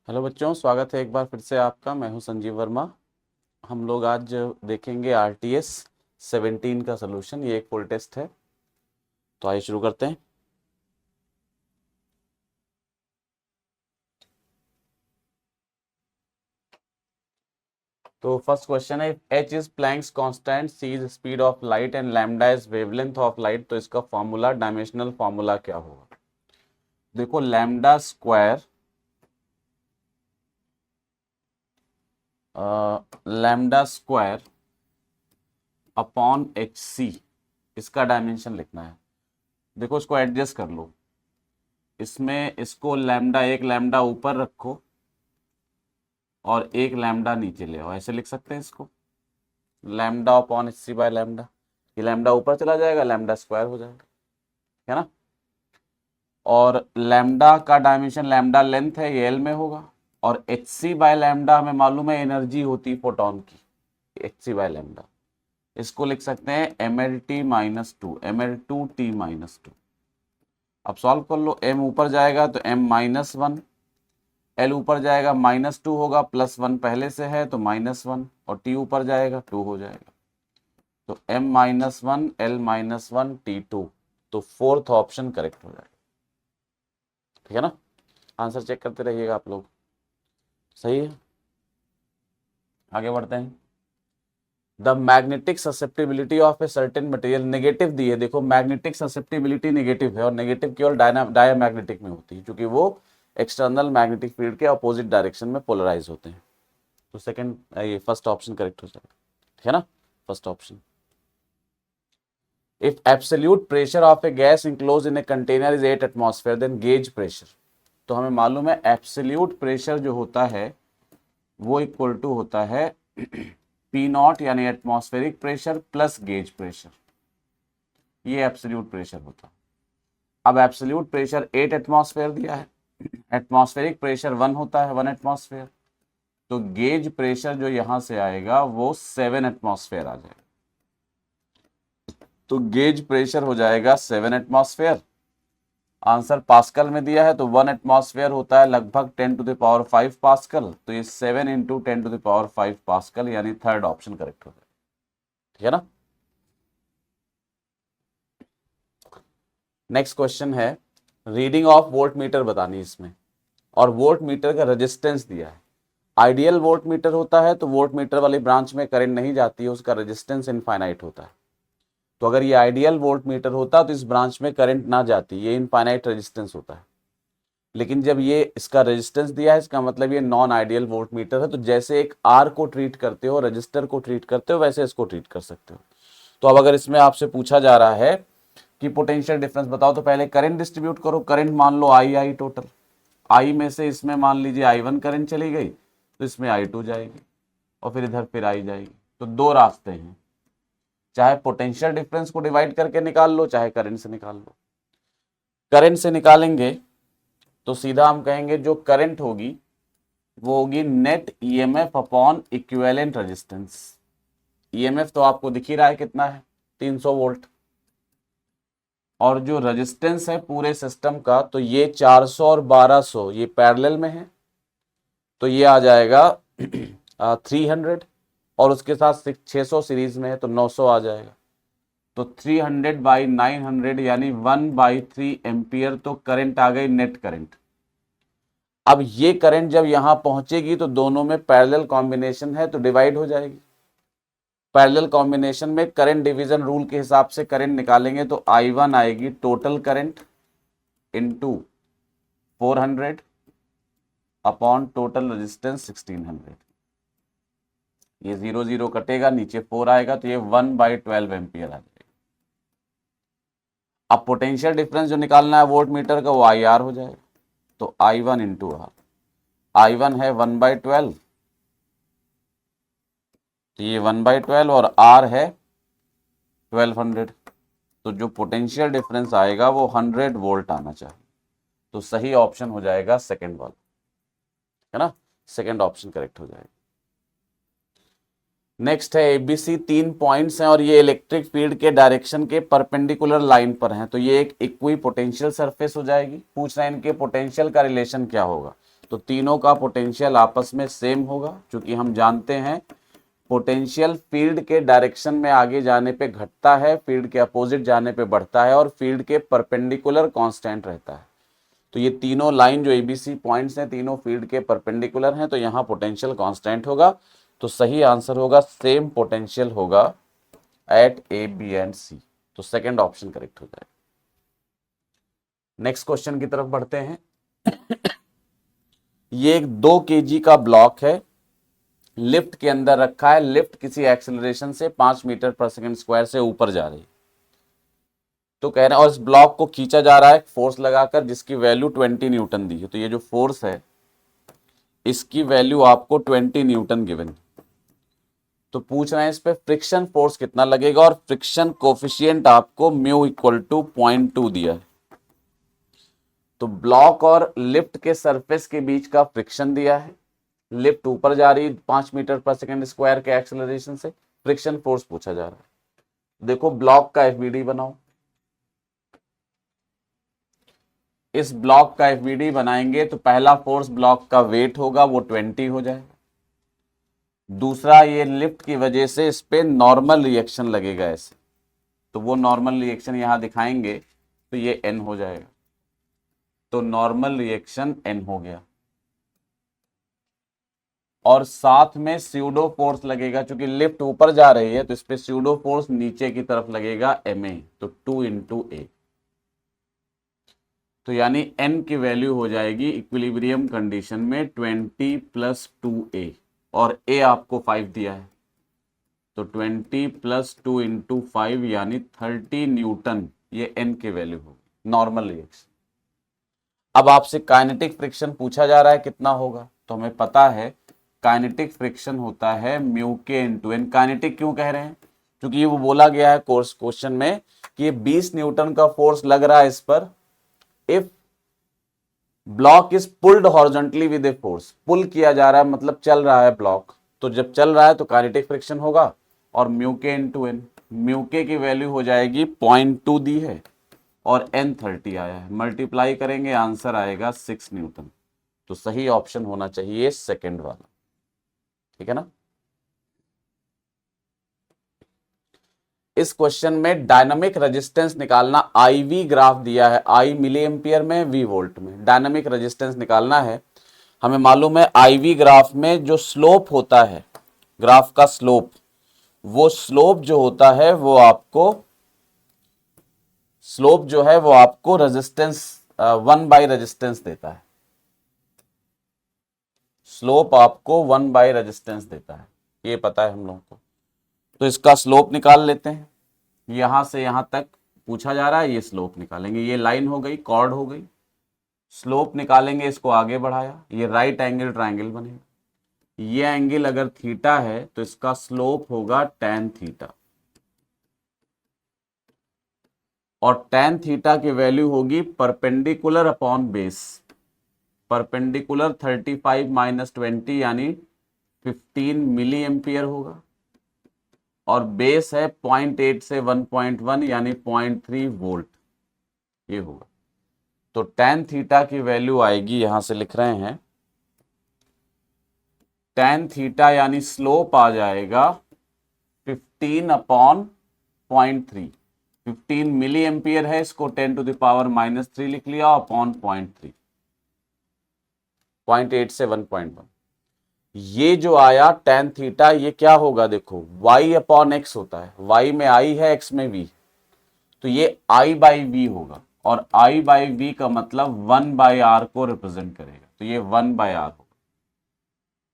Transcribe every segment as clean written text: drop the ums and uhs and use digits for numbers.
Hello बच्चों, स्वागत है एक बार फिर से आपका। मैं हूं संजीव वर्मा। हम लोग आज देखेंगे आरटीएस 17 का सलूशन। ये एक फुल टेस्ट है, तो आइए शुरू करते हैं। तो फर्स्ट क्वेश्चन है, h is Planck's constant, c is speed of light and lambda is wavelength of light. तो इसका फॉर्मूला, डायमेंशनल फॉर्मूला क्या होगा? देखो, lambda square upon H C, इसका डायमेंशन लिखना है। देखो, इसको एडजस्ट कर लो। इसमें इसको लैम्डा, एक लैम्डा ऊपर रखो और एक लैम्डा नीचे ले आओ। ऐसे लिख सकते हैं इसको, lambda upon H C by lambda. ये लैम्डा ऊपर चला जाएगा, लैम्डा स्क्वायर हो जाएगा, है ना। और लैम्डा का डायमेंशन, लैम्डा लेंथ है, ये एल में होगा। और एच सी बाय लैम्डा हमें मालूम है एनर्जी होती है फोटोन की, एच सी बाय लैम्डा। इसको लिख सकते हैं M L T minus two, M L two T minus two. अब सॉल्व कर लो, एम ऊपर जाएगा तो एम माइनस वन, एल ऊपर जाएगा माइनस टू होगा, प्लस वन पहले से है तो माइनस वन, और टी ऊपर जाएगा टू हो जाएगा। तो m minus one, L minus one, T two. तो फोर्थ ऑप्शन करेक्ट हो जाएगा, ठीक है ना। आंसर चेक करते रहिएगा आप लोग। सही है, आगे बढ़ते हैं। The magnetic susceptibility of a certain material, negative दी है। देखो, मैग्नेटिक ससेप्टिबिलिटी नेगेटिव है, और नेगेटिव केवल डायमैग्नेटिक में होती है, क्योंकि वो एक्सटर्नल मैग्नेटिक फील्ड के अपोजिट डायरेक्शन में पोलराइज होते हैं। तो सेकंड, ये फर्स्ट ऑप्शन करेक्ट हो जाएगा, ठीक है ना, first option. If absolute pressure of a gas enclosed in a container is 8 atmosphere, then gauge pressure। तो हमें मालूम है एब्सोल्यूट प्रेशर जो होता है वो इक्वल टू होता है पी नॉट, यानी atmospheric pressure plus gauge pressure. ये एब्सोल्यूट प्रेशर होता है। अब एब्सोल्यूट प्रेशर 8 एटमॉस्फेयर दिया है, एटमॉस्फेरिक प्रेशर 1 होता है, 1 एटमॉस्फेयर। तो गेज प्रेशर जो यहां से आएगा वो 7 एटमॉस्फेयर आ जाएगा। तो गेज प्रेशर हो जाएगा 7 एटमॉस्फेयर। आंसर पास्कल में दिया है, तो 1 एटमॉस्फेयर होता है लगभग 10 टू द पावर 5 पास्कल। तो ये 7 into 10 to the power 5 pascal, यानी थर्ड ऑप्शन करेक्ट हो जाएगा, ठीक है ना। नेक्स्ट क्वेश्चन है, रीडिंग ऑफ वोल्ट मीटर बतानी इसमें, और वोल्ट मीटर का रेजिस्टेंस दिया है। आइडियल वोल्ट मीटर होता है तो वोल्ट मीटर वाली ब्रांच में करंट नहीं जाती है, उसका रेजिस्टेंस इनफाइनाइट होता है। तो अगर ये आइडियल वोल्ट मीटर होता तो इस ब्रांच में करंट ना जाती, ये इनफाइनाइट रेजिस्टेंस होता है। लेकिन जब ये इसका रेजिस्टेंस दिया है, इसका मतलब ये नॉन आइडियल वोल्ट मीटर है। तो जैसे एक आर को ट्रीट करते हो, रजिस्टर को ट्रीट करते हो, वैसे इसको ट्रीट कर सकते हो। तो अब अगर इसमें आपसे पूछा जा रहा है कि पोटेंशियल डिफरेंस बताओ, तो पहले करंट डिस्ट्रीब्यूट करो। करंट मान लो आई टोटल, आई में से इसमें मान लीजिए I1 करंट चली गई, तो इसमें I2 जाएगी, और फिर इधर फिर आई जाएगी। तो दो रास्ते हैं, चाहे पोटेंशियल डिफरेंस को डिवाइड करके निकाल लो, चाहे करंट से निकाल लो। करंट से निकालेंगे तो सीधा हम कहेंगे जो करंट होगी वो होगी net EMF upon equivalent resistance. EMF तो आपको दिख ही रहा है कितना है, 300 वोल्ट। और जो रेजिस्टेंस है पूरे सिस्टम का, तो ये 400 और 1200 ये पैरेलल में है, तो ये आ जाएगा 300, और उसके साथ 600 सीरीज में है तो 900 आ जाएगा। तो 300 बाई 900 यानी 1/3 एम्पियर। तो करंट आ गई नेट करंट। अब ये करंट जब यहां पहुंचेगी तो दोनों में पैरेलल कॉम्बिनेशन है तो डिवाइड हो जाएगी। पैरेलल कॉम्बिनेशन में करंट डिवीजन रूल के हिसाब से करंट निकालेंगे तो I1 आएगी total current into 400 upon total resistance 1600। ये 0 0 कटेगा, नीचे 4 आएगा, तो ये 1/12 एम्पियर आ जाएगा। अब पोटेंशियल डिफरेंस जो निकालना है वोल्ट मीटर का, वो IR हो जाएगा। तो I1 इंटू आर, I1 है 1/12, तो ये 1/12, और R है 1200। तो जो पोटेंशियल डिफरेंस आएगा वो 100 वोल्ट आना चाहिए। तो सही ऑप्शन हो जाएगा सेकंड वाला, है ना, सेकंड ऑप्शन करेक्ट हो जाएगा। नेक्स्ट है एबीसी, 3 पॉइंट्स हैं और ये इलेक्ट्रिक फील्ड के डायरेक्शन के परपेंडिकुलर लाइन पर हैं। तो ये एक इक्वी पोटेंशियल सरफेस हो जाएगी। पूछ रहे हैं इनके पोटेंशियल का रिलेशन क्या होगा। तो तीनों का पोटेंशियल आपस में सेम होगा, क्योंकि हम जानते हैं पोटेंशियल फील्ड के डायरेक्शन में आगे जाने पे घटता है, फील्ड के अपोजिट जाने पे बढ़ता है, और फील्ड के परपेंडिकुलर कांस्टेंट रहता है। तो ये तीनों लाइन जो एबीसी पॉइंट्स हैं तीनों फील्ड के परपेंडिकुलर हैं, तो यहाँ पोटेंशियल कांस्टेंट होगा। तो सही आंसर होगा सेम पोटेंशियल होगा एट ए बी एंड सी। तो सेकंड ऑप्शन करेक्ट हो जाएगा। नेक्स्ट क्वेश्चन की तरफ बढ़ते हैं। ये एक 2 kg का ब्लॉक है, लिफ्ट के अंदर रखा है। लिफ्ट किसी एक्सेलरेशन से 5 मीटर पर सेकंड स्क्वायर से ऊपर जा रही है। तो कह रहे हैं और इस ब्लॉक को खींचा जा रहा है फोर्स लगाकर, जिसकी वैल्यू 20 न्यूटन दी है। तो ये जो फोर्स है इसकी वैल्यू आपको 20 न्यूटन गिवन। तो पूछ रहे हैं इस पे फ्रिक्शन फोर्स कितना लगेगा, और फ्रिक्शन कोफिशिएंट आपको म्यू इक्वल टू 0.2 दिया है। तो ब्लॉक और लिफ्ट के सरफेस के बीच का फ्रिक्शन दिया है। लिफ्ट ऊपर जा रही 5 मीटर पर सेकंड स्क्वायर के एक्सेलरेशन से, फ्रिक्शन फोर्स पूछा जा रहा है। देखो ब्लॉक का एफबीडी बनाओ। इस ब्लॉक का एफबीडी बनाएंगे तो पहला फोर्स ब्लॉक का वेट होगा, वो 20 हो जाएगा। दूसरा, ये लिफ्ट की वजह से इस पे नॉर्मल रिएक्शन लगेगा ऐसे, तो वो नॉर्मल रिएक्शन यहां दिखाएंगे तो ये एन हो जाएगा। तो नॉर्मल रिएक्शन एन हो गया, और साथ में स्यूडो फोर्स लगेगा, क्योंकि लिफ्ट ऊपर जा रही है तो इस पे स्यूडो फोर्स नीचे की तरफ लगेगा एम ए, तो 2 इंटू ए। तो यानी एन की वैल्यू हो जाएगी इक्विलिब्रियम कंडीशन में 20 प्लस 2a, और a आपको 5 दिया है, तो 20 प्लस 2 इंटू 5 यानी 30 न्यूटन, ये n की वैल्यू होगी नॉर्मल रिएक्शन। अब आपसे काइनेटिक फ्रिक्शन पूछा जा रहा है कितना होगा, तो हमें पता है काइनेटिक फ्रिक्शन होता है म्यू के इंटू एन। काइनेटिक क्यों कह रहे हैं, क्योंकि वो बोला गया है कोर्स क्वेश्चन में कि ये 20 न्यूटन का फोर्स लग रहा है इस पर, if block is pulled horizontally with a force. Pull किया जा रहा है मतलब चल रहा है ब्लॉक, तो जब चल रहा है तो काइनेटिक फ्रिक्शन होगा, और म्यू के इंटू एन। म्यू के की वैल्यू हो जाएगी 0.2 दी है, और एन 30 आया है, मल्टीप्लाई करेंगे आंसर आएगा 6 न्यूटन। तो सही ऑप्शन होना चाहिए सेकेंड वाला, ठीक है ना। इस क्वेश्चन में डायनामिक रेजिस्टेंस निकालना, आई वी ग्राफ दिया है, आई मिली एम्पियर में, वी वोल्ट में। डायनामिक रेजिस्टेंस निकालना है। हमें मालूम है आई वी ग्राफ में जो स्लोप होता है, ग्राफ का स्लोप, वो स्लोप जो होता है वो आपको रेजिस्टेंस 1 बाई रेजिस्टेंस देता है। स्लोप आपको 1 बाई रेजिस्टेंस देता है, ये पता है हम लोगों को। तो इसका स्लोप निकाल लेते हैं। यहां से यहां तक पूछा जा रहा है, ये स्लोप निकालेंगे। ये लाइन हो गई, कॉर्ड हो गई, स्लोप निकालेंगे, इसको आगे बढ़ाया, ये राइट एंगल ट्रायंगल बनेगा। ये एंगल अगर थीटा है तो इसका स्लोप होगा tan थीटा, और tan थीटा की वैल्यू होगी perpendicular upon base. Perpendicular 35 minus 20 यानी 15 मिली एम्पियर होगा, और बेस है 0.8 से 1.1 यानी 0.3 वोल्ट, ये होगा। तो tan थीटा की वैल्यू आएगी, यहां से लिख रहे हैं tan थीटा यानी स्लोप आ जाएगा 15 अपॉन 0.3। 15 मिली एम्पियर है, इसको 10 टू द पावर -3 लिख लिया, अपॉन 0.3, 0.8 से 1.1। ये जो आया tan थीटा, ये क्या होगा, देखो y अपॉन एक्स होता है, y में i है, x में v, तो ये i बाई v होगा, और i बाई v का मतलब 1 बाई r को रिप्रेजेंट करेगा, तो ये 1 बाई r होगा।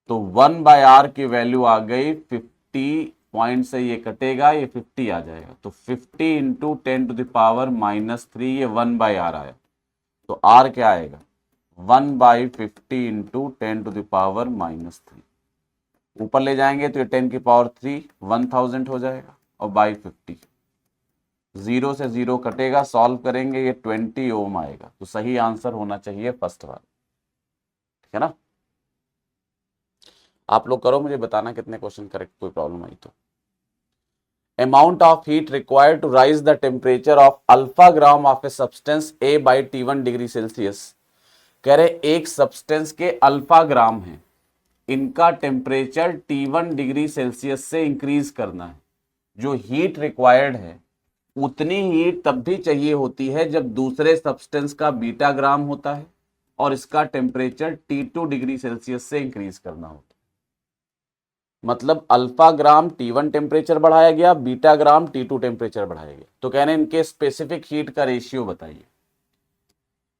तो 1 बाई r की वैल्यू आ गई 50, पॉइंट से ये कटेगा, ये 50 आ जाएगा, तो 50 इंटू 10 टू द पावर -3, ये 1 बाई r आया। तो r क्या आएगा, 1 by 50 into 10 to the power -3। ऊपर ले जाएंगे तो ये 10 की पावर 3 1000 हो जाएगा, और बाई 50, 0 से 0 कटेगा, सॉल्व करेंगे, ये 20 ओम आएगा। तो सही आंसर होना चाहिए फर्स्ट वाला, ठीक है ना। आप लोग करो, मुझे बताना कितने क्वेश्चन करेक्ट, कोई प्रॉब्लम आई तो। Amount of heat required to raise the temperature of alpha gram of a substance A by T1 degree Celsius कह रहे एक सब्सटेंस के अल्फा ग्राम है, इनका टेम्परेचर T1 डिग्री सेल्सियस से इंक्रीज करना है। जो हीट रिक्वायर्ड है उतनी हीट तब भी चाहिए होती है जब दूसरे सब्सटेंस का बीटा ग्राम होता है और इसका टेम्परेचर T2 डिग्री सेल्सियस से इंक्रीज करना होता है। मतलब अल्फा ग्राम T1 टेम्परेचर बढ़ाया गया, बीटा ग्राम T2 टेम्परेचर बढ़ाया गया। तो कहने इनके स्पेसिफिक हीट का रेशियो बताइए।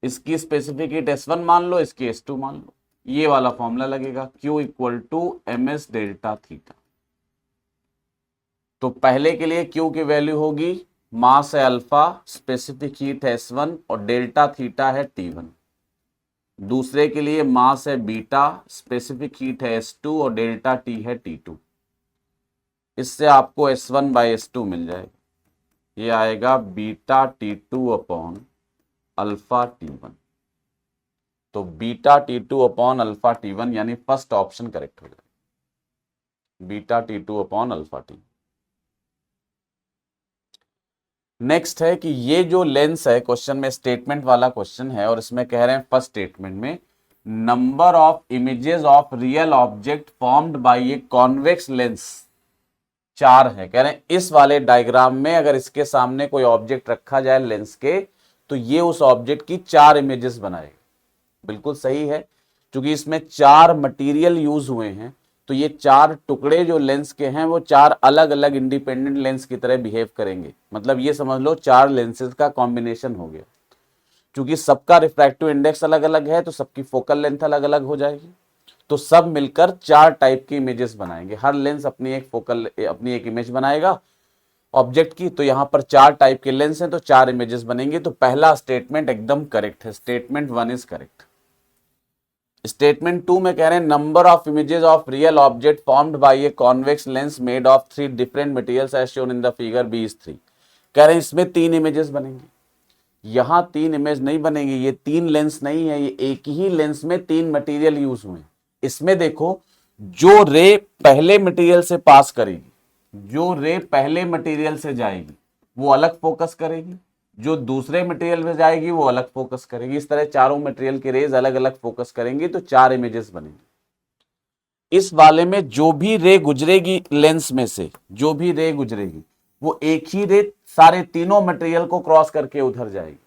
इसकी स्पेसिफिक हीट S1 मान लो, इसकी S2 मान लो। ये वाला फॉर्मूला लगेगा Q equal to MS delta theta. तो पहले के लिए Q की वैल्यू होगी, मास है अल्फा, स्पेसिफिक हीट है S1 और डेल्टा थीटा है T1। दूसरे के लिए मास है बीटा, स्पेसिफिक हीट है S2 और डेल्टा T है T2। इससे आपको S1 बाई S2 मिल जाएगा। ये आएगा beta T2 upon alpha T1। तो beta T2 upon alpha T1 यानी फर्स्ट ऑप्शन करेक्ट हो जाएगा, beta T2 upon alpha T। Next है कि ये जो लेंस है, क्वेश्चन में स्टेटमेंट वाला क्वेश्चन है और इसमें कह रहे हैं फर्स्ट स्टेटमेंट में number of images of real object formed by a convex lens 4 है। कह रहे हैं इस वाले डायग्राम में अगर इसके सामने कोई ऑब्जेक्ट रखा जाए लेंस के, तो ये उस ऑब्जेक्ट की 4 इमेजेस बनाएगा। बिल्कुल सही है, क्योंकि इसमें 4 मटेरियल यूज हुए हैं, तो ये 4 टुकड़े जो लेंस के हैं वो 4 अलग अलग इंडिपेंडेंट लेंस की तरह बिहेव करेंगे। मतलब ये समझ लो 4 लेंसेज का कॉम्बिनेशन हो गया। क्योंकि सबका रिफ्रैक्टिव इंडेक्स अलग अलग है तो सबकी फोकल लेंथ अलग अलग हो जाएगी। तो सब मिलकर 4 टाइप की इमेजेस बनाएंगे। हर लेंस अपनी एक इमेज बनाएगा ऑब्जेक्ट की। तो यहां पर 4 टाइप के लेंस हैं तो 4 इमेजेस बनेंगे। तो पहला स्टेटमेंट एकदम करेक्ट है, स्टेटमेंट 1 इज करेक्ट। स्टेटमेंट 2 में कह रहे हैं number of images of real object formed by a convex lens made of 3 different materials as shown in the figure B is 3। कह रहे हैं इसमें 3 इमेजेस बनेंगे। यहां 3 इमेज नहीं बनेंगे, ये 3 लेंस नहीं है, ये एक ही लेंस में 3 मटेरियल यूज हुए। इसमें देखो जो रे पहले मटेरियल से पास करेगी, जो रे पहले मटेरियल से जाएगी वो अलग फोकस करेगी, जो दूसरे मटेरियल में जाएगी वो अलग फोकस करेगी। इस तरह चारों मटेरियल के रेज अलग अलग फोकस करेंगी तो 4 इमेजेस बनेंगी। इस वाले में जो भी रे गुजरेगी लेंस में से, जो भी रे गुजरेगी वो एक ही रे सारे तीनों मटेरियल को क्रॉस करके उधर जाएगी।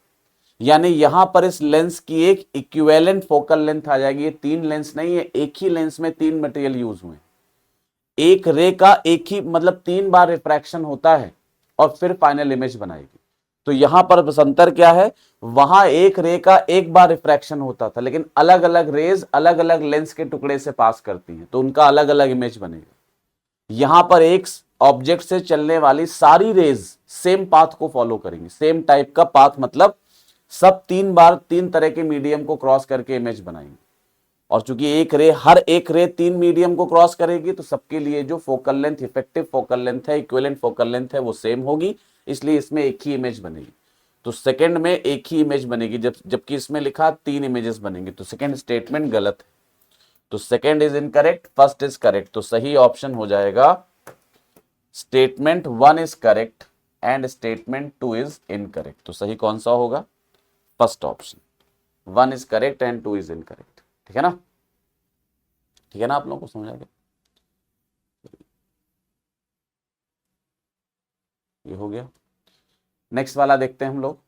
यानी यहां पर इस लेंस की एक इक्विवेलेंट फोकल लेंथ आ जाएगी। ये 3 लेंस नहीं है, एक ही लेंस में 3 मटेरियल यूज हुए। एक रे का एक ही मतलब 3 बार रिफ्रैक्शन होता है और फिर फाइनल इमेज बनाएगी। तो यहां पर बस अंतर क्या है, वहां एक रे का एक बार रिफ्रैक्शन होता था, लेकिन अलग अलग रेज अलग अलग लेंस के टुकड़े से पास करती हैं तो उनका अलग अलग इमेज बनेगा। यहां पर एक ऑब्जेक्ट से चलने वाली सारी रेज सेम पाथ को फॉलो करेंगी, सेम टाइप का पाथ, मतलब सब 3 बार 3 तरह के मीडियम को क्रॉस करके इमेज बनाएंगे। और चूंकि हर एक रे 3 मीडियम को क्रॉस करेगी तो सबके लिए जो focal length, effective focal length है, इक्विवेलेंट फोकल लेंथ है वो सेम होगी, इसलिए इसमें एक ही इमेज बनेगी। तो सेकंड में एक ही इमेज बनेगी, जबकि इसमें लिखा 3 इमेजेस बनेंगे। तो सेकंड स्टेटमेंट गलत है। तो second is incorrect, first is correct. तो सही ऑप्शन हो जाएगा statement 1 is correct and statement 2 is incorrect. तो सही कौन सा होगा? First option. 1 is correct and 2 is incorrect. ठीक है ना? ठीक है ना? आप लोगों को समझ आ गया? ये हो गया। नेक्स्ट वाला देखते हैं हम लोग।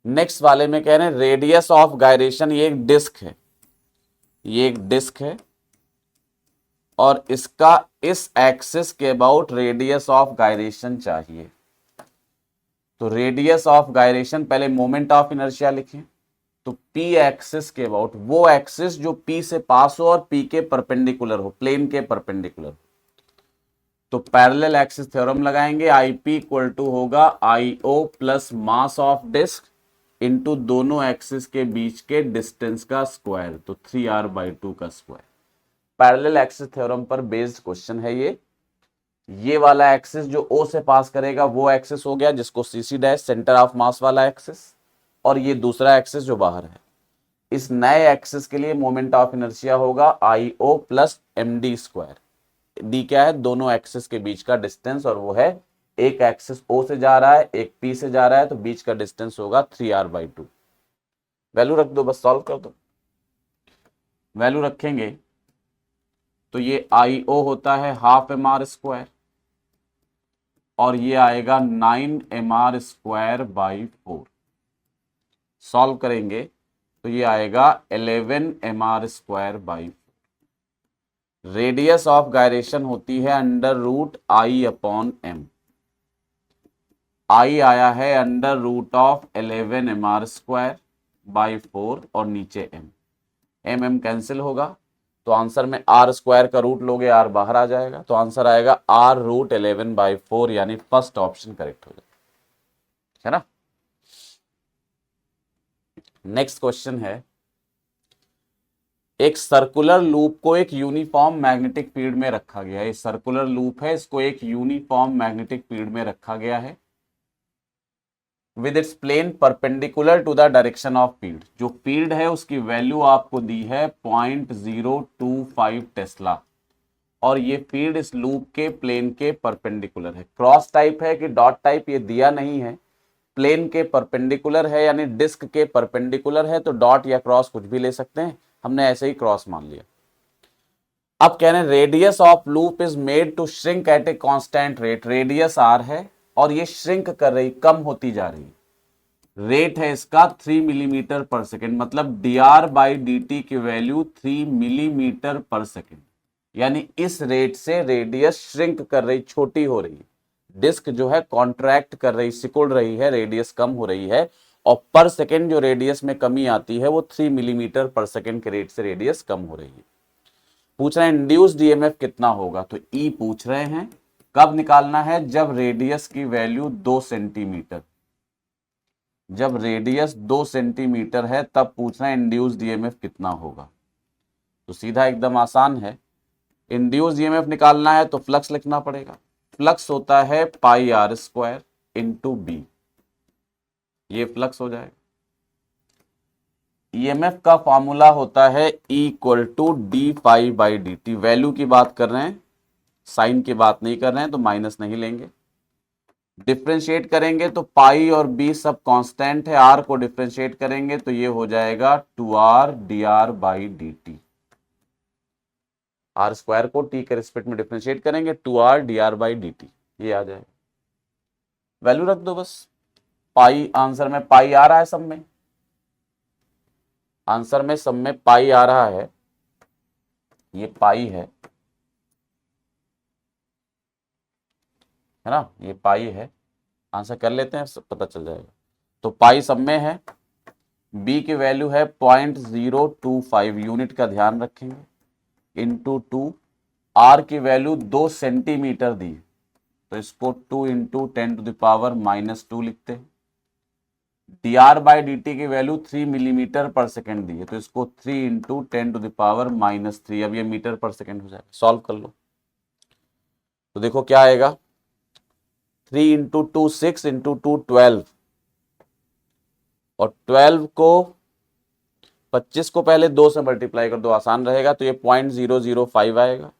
नेक्स्ट वाले में कह रहे हैं रेडियस ऑफ गायरेशन। ये एक डिस्क है, ये एक डिस्क है और इसका इस एक्सिस के अबाउट रेडियस ऑफ गायरेशन चाहिए। तो रेडियस ऑफ गायरेशन, पहले मोमेंट ऑफ इनर्शिया लिखें। तो P एक्सिस के अबाउट, वो एक्सिस जो P से पास हो और P के परपेंडिकुलर हो, प्लेन के परपेंडिकुलर। तो पैरेलल एक्सिस थ्योरम लगाएंगे। IP इक्वल टू होगा IO plus mass of disc into दोनों एक्सिस के बीच के डिस्टेंस का स्क्वायर, तो 3r/2 का स्क्वायर। पैरेलल एक्सिस थ्योरम पर बेस्ड क्वेश्चन है ये वाला एक्सिस जो O से पास करेगा वो एक्सिस हो गया जिसको CC dash, centre of mass वाला एक्सिस, और ये दूसरा एक्सिस जो बाहर है। इस नए एक्सिस के लिए मोमेंट ऑफ इनर्शिया होगा IO plus MD square. D क्या है? दोनों एक्सिस के बीच का डिस्टेंस, और वो है एक एक्सिस O से जा रहा है, एक P से जा रहा है, तो बीच का डिस्टेंस होगा 3r/2। वैल्यू रख दो, बस सॉल्व कर दो। वैल्यू रखेंगे तो ये IO होता है ½ mr², और ये आएगा 9 mr²/4। सॉल्व करेंगे तो ये आएगा 11 mr²/4। रेडियस ऑफ गायरेशन होती है √I/m। I आया है √11 mr²/4 और नीचे m कैंसिल होगा, तो आंसर में r² का रूट लोगे, r बाहर आ जाएगा, तो आंसर आएगा r√11/4, यानी फर्स्ट ऑप्शन करेक्ट हो जाएगा, है ना। नेक्स्ट क्वेश्चन है, एक सर्कुलर लूप को एक यूनिफॉर्म मैग्नेटिक फील्ड में रखा गया है। सर्कुलर लूप है, इसको एक यूनिफॉर्म मैग्नेटिक फील्ड में रखा गया है with its plane perpendicular to the direction of field. जो फील्ड है उसकी वैल्यू आपको दी है 0.025 टेस्ला, और ये फील्ड इस लूप के प्लेन के परपेंडिकुलर है। क्रॉस टाइप है कि डॉट टाइप ये दिया नहीं है, प्लेन के परपेंडिकुलर है यानी डिस्क के परपेंडिकुलर है, तो डॉट या क्रॉस कुछ भी ले सकते हैं, हमने ऐसे ही क्रॉस मान लिया। अब कह रहे हैं radius of loop is made to shrink at a constant rate. Radius r है और ये श्रिंक कर रही, कम होती जा रही, रेट है इसका 3 मिलीमीटर पर सेकेंड, मतलब dr/dt की वैल्यू 3 मिलीमीटर पर सेकेंड, यानी इस रेट से रेडियस श्रिंक कर रही, छोटी हो रही, डिस्क जो है कॉन्ट्रैक्ट कर रही, सिकुड़ रही है, रेडियस कम हो रही है, और पर सेकेंड जो रेडियस में कमी आती है वो 3 मिलीमीटर पर सेकेंड के रेट से रेडियस कम हो रही है। पूछ रहे हैं इंड्यूस्ड ईएमएफ कितना होगा, तो ई पूछ रहे हैं। कब निकालना है, जब रेडियस की वैल्यू 2 सेंटीमीटर, जब रेडियस 2 सेंटीमीटर है तब पूछ रहे हैं इंड्यूस्ड ईएमएफ कितना होगा। तो सीधा एकदम आसान है, इंड्यूस्ड ईएमएफ निकालना है तो फ्लक्स लिखना पड़ेगा। फ्लक्स होता है πr² इंटू बी, ये फ्लक्स हो जाएगा। ईएमएफ का फॉर्मूला होता है E = d∅/dt। वैल्यू की बात कर रहे हैं, साइन की बात नहीं कर रहे हैं, तो माइनस नहीं लेंगे। डिफ्रेंशिएट करेंगे तो पाई और बी सब कांस्टेंट है, आर को डिफ्रेंशिएट करेंगे तो ये हो जाएगा 2r dr/dt। r² को t के रिस्पेक्ट में डिफ्रेंशिएट करेंगे, 2r dr/dt, ये आ जाएगा। वैल्यू रख दो बस, पाई आंसर में पाई आ रहा है, सब में आंसर में सब में पाई आ रहा है, ये पाई है ना, ये पाई है, आंसर कर लेते हैं, सब पता चल जाएगा। तो पाई सब में है, बी की वैल्यू है 0.025, यूनिट का ध्यान रखेंगे, इंटू 2, आर की वैल्यू 2 सेंटीमीटर दी, तो इसको 2 इंटू 10⁻⁻² लिखते हैं। dr/dt की वैल्यू 3 मिलीमीटर पर सेकेंड दी है, तो इसको 3 इंटू 10⁻⁻3, अब ये मीटर पर सेकेंड हो जाएगा। सॉल्व कर लो तो देखो क्या आएगा, 3 इंटू 2 6 इंटू 2 12, और 12 को 25 को पहले 2 से मल्टीप्लाई कर दो, आसान रहेगा, तो ये 0.005 आएगा।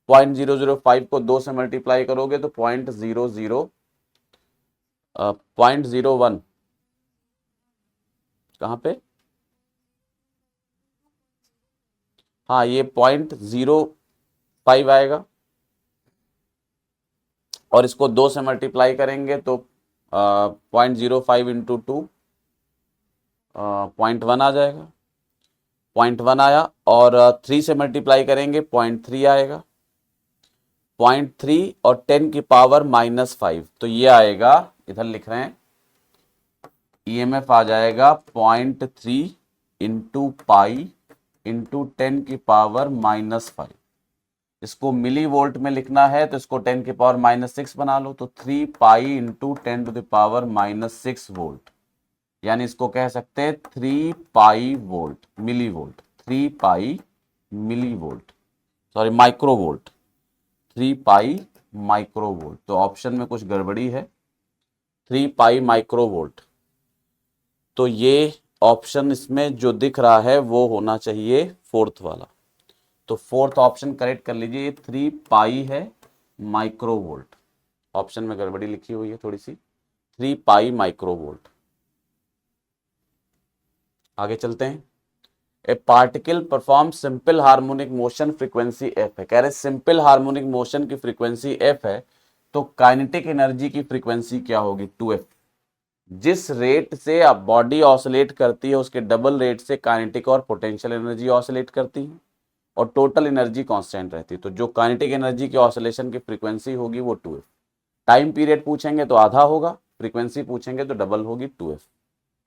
0.005 को 2 से मल्टीप्लाई करोगे तो 0.01, कहां पे, हाँ ये 0.05 आएगा, और इसको 2 से मल्टीप्लाई करेंगे तो 0.05 इंटू 2 0.1 आ जाएगा, 0.1 आया, और 3 से मल्टीप्लाई करेंगे 0.3 आएगा, 0.3 और 10⁻⁻5, तो ये आएगा, इधर लिख रहे हैं, ईएमएफ आ जाएगा 0.3 इंटू पाई इंटू 10⁻⁻5। इसको मिली वोल्ट में लिखना है तो इसको 10⁻⁻6 बना लो, तो 3 पाई इंटू 10⁻⁻6 वोल्ट, यानी इसको कह सकते हैं 3 पाई वोल्ट, मिली वोल्ट, 3 पाई मिली वोल्ट, सॉरी माइक्रोवोल्ट, 3 पाई माइक्रोवोल्ट। तो ऑप्शन में कुछ गड़बड़ी है, 3 पाई माइक्रोवोल्ट, तो ये ऑप्शन इसमें जो दिख रहा है वो होना चाहिए फोर्थ वाला, तो फोर्थ ऑप्शन करेक्ट कर लीजिए, ये 3 पाई है माइक्रोवोल्ट, ऑप्शन में गड़बड़ी लिखी हुई है थोड़ी सी, 3 पाई माइक्रोवोल्ट। आगे चलते हैं। ए particle perform simple harmonic motion frequency F है, कह रहे सिंपल हार्मोनिक मोशन की फ्रीक्वेंसी एफ है, तो काइनेटिक एनर्जी की फ्रीक्वेंसी क्या होगी 2f। जिस रेट से अब बॉडी ऑसिलेट करती है उसके डबल रेट से काइनेटिक और पोटेंशियल एनर्जी ऑसिलेट करती है और टोटल एनर्जी कांस्टेंट रहती है। तो जो काइनेटिक एनर्जी की ऑसिलेशन की फ्रीक्वेंसी होगी वो 2f। टाइम पीरियड पूछेंगे तो आधा होगा, फ्रीक्वेंसी पूछेंगे तो डबल होगी 2f,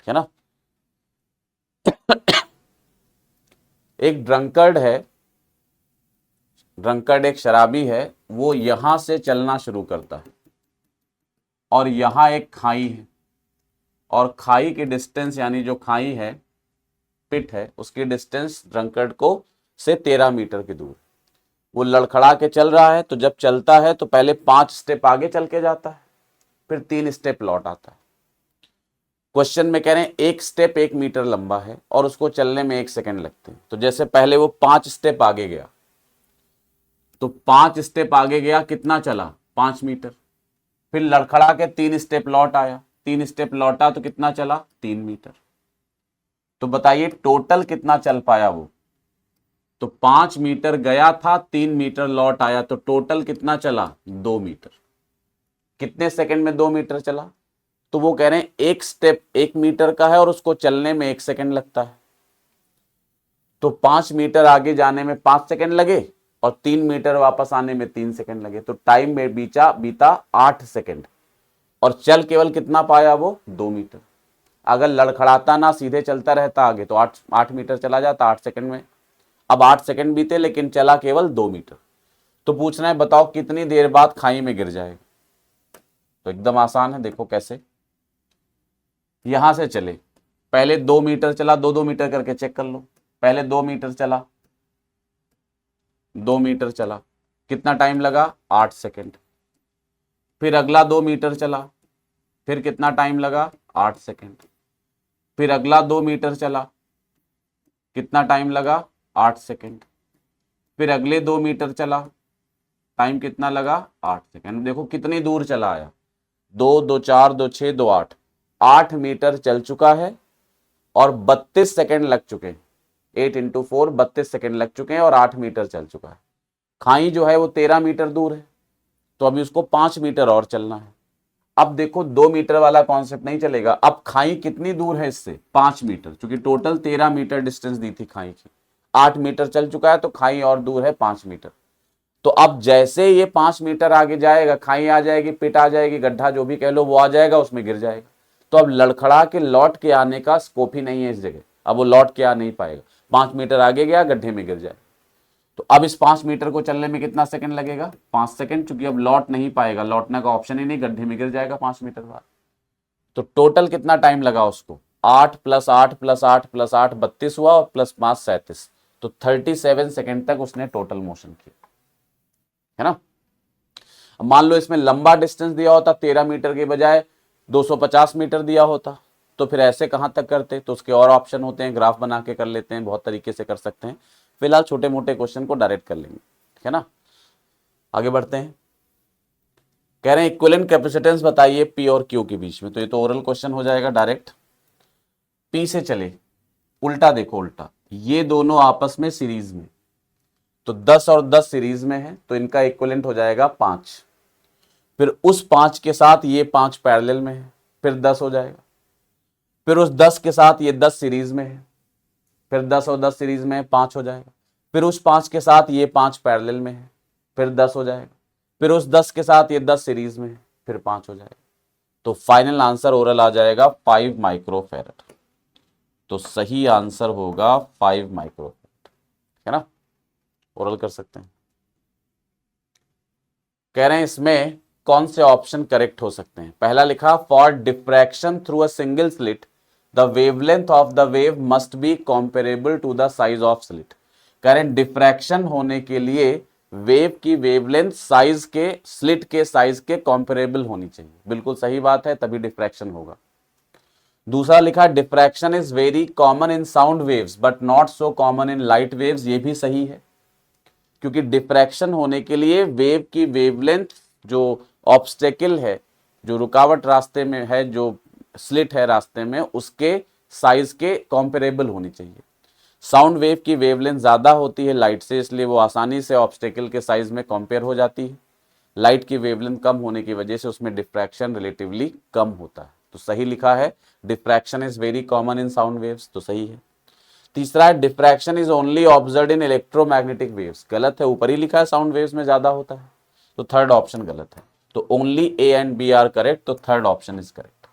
है ना। एक ड्रंकर्ड है, ड्रंकर्ड एक शराबी है, वो यहां से चलना शुरू करता है और यहां एक खाई है और खाई की डिस्टेंस यानी जो खाई है पिट है उसकी डिस्टेंस ड्रंकर्ड को से 13 मीटर की दूर। वो लड़खड़ा के चल रहा है, तो जब चलता है तो पहले 5 स्टेप आगे चल के जाता है, फिर 3 स्टेप लौट आता है। क्वेश्चन में कह रहे हैं एक स्टेप 1 मीटर लंबा है और उसको चलने में 1 सेकंड लगते हैं। तो जैसे पहले वो 5 स्टेप आगे गया, तो 5 स्टेप आगे गया, कितना चला 5 मीटर, फिर लड़खड़ा के 3 स्टेप लौट आया, 3 स्टेप लौटा तो कितना चला 3 मीटर। तो बताइए टोटल कितना चल पाया वो। तो 5 मीटर गया था, 3 मीटर लौट आया, तो टोटल कितना चला 2 मीटर। कितने सेकंड में 2 मीटर चला। तो वो कह रहे हैं एक स्टेप 1 मीटर का है और उसको चलने में 1 सेकंड लगता है। तो 5 मीटर आगे जाने में 5 सेकंड लगे और 3 मीटर वापस आने में 3 सेकंड लगे। तो टाइम में बीता 8 सेकंड और चल केवल कितना पाया वो 2 मीटर। अगर लड़खड़ाता ना सीधे चलता रहता आगे तो 8 मीटर चला जाता 8 सेकंड में। अब 8 सेकंड बीते लेकिन चला केवल 2 मीटर। तो पूछना है बताओ कितनी देर बाद खाई में गिर जाएगा। तो एकदम आसान है, देखो कैसे। यहां से चले, पहले 2 मीटर चला, 2 मीटर करके चेक कर लो। पहले 2 मीटर चला, 2 मीटर चला, कितना टाइम लगा 8 सेकंड। फिर अगला 2 मीटर चला, फिर कितना टाइम लगा 8 सेकंड। फिर अगला 2 मीटर चला, कितना टाइम लगा 8 सेकंड। फिर अगले 2 मीटर चला, टाइम कितना लगा 8 सेकंड। देखो कितनी दूर चला आया, 2 2 4 2 6 2 8, 8 मीटर चल चुका है और 32 सेकंड लग चुके हैं। 8 × 4 32 सेकंड लग चुके हैं और 8 मीटर चल चुका है। खाई जो है वो 13 मीटर दूर है, तो अभी उसको 5 मीटर और चलना है। अब देखो 2 मीटर वाला कॉन्सेप्ट नहीं चलेगा। अब खाई कितनी दूर है इससे 5 मीटर, क्योंकि टोटल 13 मीटर डिस्टेंस दी थी खाई की। 8 मीटर चल चुका है तो खाई और दूर है 5 मीटर। तो अब जैसे ये 5 मीटर आगे जाएगा, खाई आ जाएगी, पिट आ जाएगी, गड्ढा जो भी कह लो वो आ जाएगा, उसमें गिर जाएगा। तो अब लड़खड़ा के लौट के आने का स्कोप ही नहीं है इस जगह, अब वो लौट के आ नहीं पाएगा। 5 मीटर आगे गया, गड्ढे में गिर जाए। तो अब इस 5 मीटर को चलने में कितना सेकंड लगेगा 5 सेकंड, क्योंकि अब लौट नहीं पाएगा, लौटने का ऑप्शन ही नहीं, गड्ढे में गिर जाएगा 5 मीटर बाद। तो टोटल कितना टाइम लगा उसको 8 + 8 + 8 + 8 32 हुआ और +5 37। तो 37 सेकंड तक उसने टोटल मोशन किया, है ना। अब मान लो इसमें लंबा डिस्टेंस दिया होता 13 मीटर के बजाय 250 मीटर दिया होता, तो फिर ऐसे कहां तक करते। तो उसके और ऑप्शन होते हैं, ग्राफ बना के कर लेते हैं, बहुत तरीके से कर सकते हैं। फिलहाल छोटे मोटे क्वेश्चन को डायरेक्ट कर लेंगे, है ना। आगे बढ़ते हैं। कह रहे हैं इक्विवेलेंट कैपेसिटेंस बताइए पी और क्यू के बीच में। तो ये तो ओरल क्वेश्चन हो जाएगा डायरेक्ट। पी से चले, उल्टा देखो, उल्टा ये दोनों आपस में सीरीज में, तो 10 और 10 सीरीज में है, तो इनका इक्विवेलेंट हो जाएगा 5। फिर उस 5 के साथ ये 5 पैरेलल में है, फिर 10 हो जाएगा। फिर उस 10 के साथ ये 10 सीरीज में है, फिर 10 और 10 सीरीज में 5 हो जाएगा। फिर उस 5 के साथ ये 5 पैरेलल में है, फिर 10 हो जाएगा। फिर उस 10 के साथ ये 10 सीरीज में है, फिर 5 हो जाएगा। तो फाइनल आंसर ओरल आ जाएगा 5 माइक्रोफैरड। तो सही आंसर होगा 5 माइक्रोफैरड, है ना। ओरल कर सकते हैं। कह रहे हैं इसमें कौन से ऑप्शन करेक्ट हो सकते हैं। पहला लिखा for diffraction through a single slit the wavelength of the wave must be comparable to the size of slit. कह रहे हैं डिफ्रैक्शन होने के लिए वेव की वेवलेंथ साइज के स्लिट के साइज के कंपेरेबल होनी चाहिए। बिल्कुल सही बात है, तभी डिफ्रैक्शन होगा। दूसरा लिखा diffraction is very common in sound waves but not so common in light waves. ये भी सही है, क्योंकि डिफ्रैक्शन होने के लिए वेव की वेवलेंथ, जो ऑब्स्टेकल है, जो रुकावट रास्ते में है, जो स्लिट है रास्ते में, उसके साइज के कॉम्पेरेबल होनी चाहिए। साउंड वेव की वेवलेंथ ज़्यादा होती है लाइट से, इसलिए वो आसानी से ऑब्स्टेकल के साइज में कंपेयर हो जाती है। लाइट की वेवलेंथ कम होने की वजह से उसमें डिफ्रैक्शन रिलेटिवली कम होता है। तो सही लिखा है, diffraction is very common in sound waves, तो सही है। तीसरा है diffraction is only observed in electromagnetic waves, गलत है, ऊपर ही लिखा है साउंड वेव्स में ज्यादा होता है, तो थर्ड ऑप्शन गलत है। तो only A and B are correct, तो थर्ड ऑप्शन इज करेक्ट,